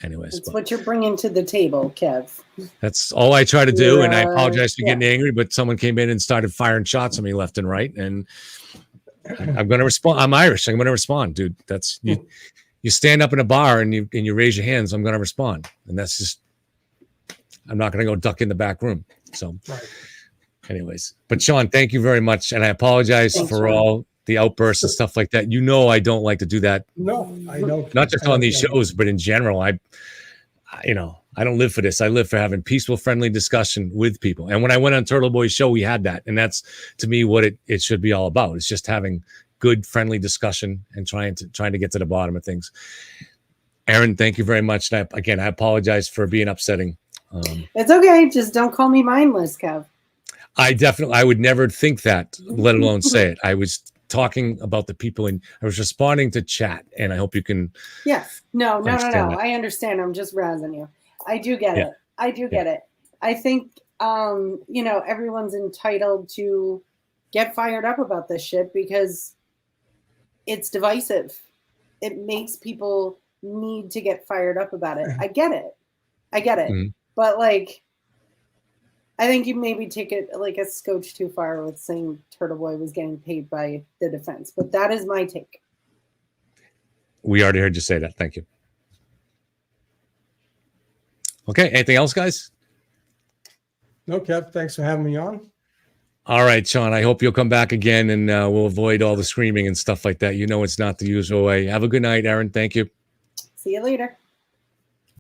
Anyways, it's what you're bringing to the table, Kev. That's all I try to do. And I apologize for getting angry, but someone came in and started firing shots at me left and right. And I'm going to respond. I'm Irish. I'm going to respond, dude. That's you stand up in a bar and you raise your hands. I'm going to respond. And that's just, I'm not going to go duck in the back room. So anyways, but Sean, thank you very much. And I apologize for all the outbursts and stuff like that. You know, I don't like to do that. No, I know. Not just on these shows, but in general. I don't live for this. I live for having peaceful, friendly discussion with people. And when I went on Turtle Boy's show, we had that. And that's, to me, what it should be all about. It's just having good, friendly discussion and trying to get to the bottom of things. Erin, thank you very much. And I apologize for being upsetting. It's okay. Just don't call me mindless, Kev. I would never think that, let alone say it. I was talking about the people and I was responding to chat, and I hope you can. Yes. No. That. I understand. I'm just razzing you. I do get it. I do get it. I think, everyone's entitled to get fired up about this shit because it's divisive. It makes people need to get fired up about it. I get it. Mm-hmm. But I think you maybe take it like a scotch too far with saying Turtle Boy was getting paid by the defense. But that is my take. We already heard you say that. Thank you. Okay. Anything else, guys? No, Kev. Thanks for having me on. All right, Sean. I hope you'll come back again, and we'll avoid all the screaming and stuff like that. You know, it's not the usual way. Have a good night, Erin. Thank you. See you later.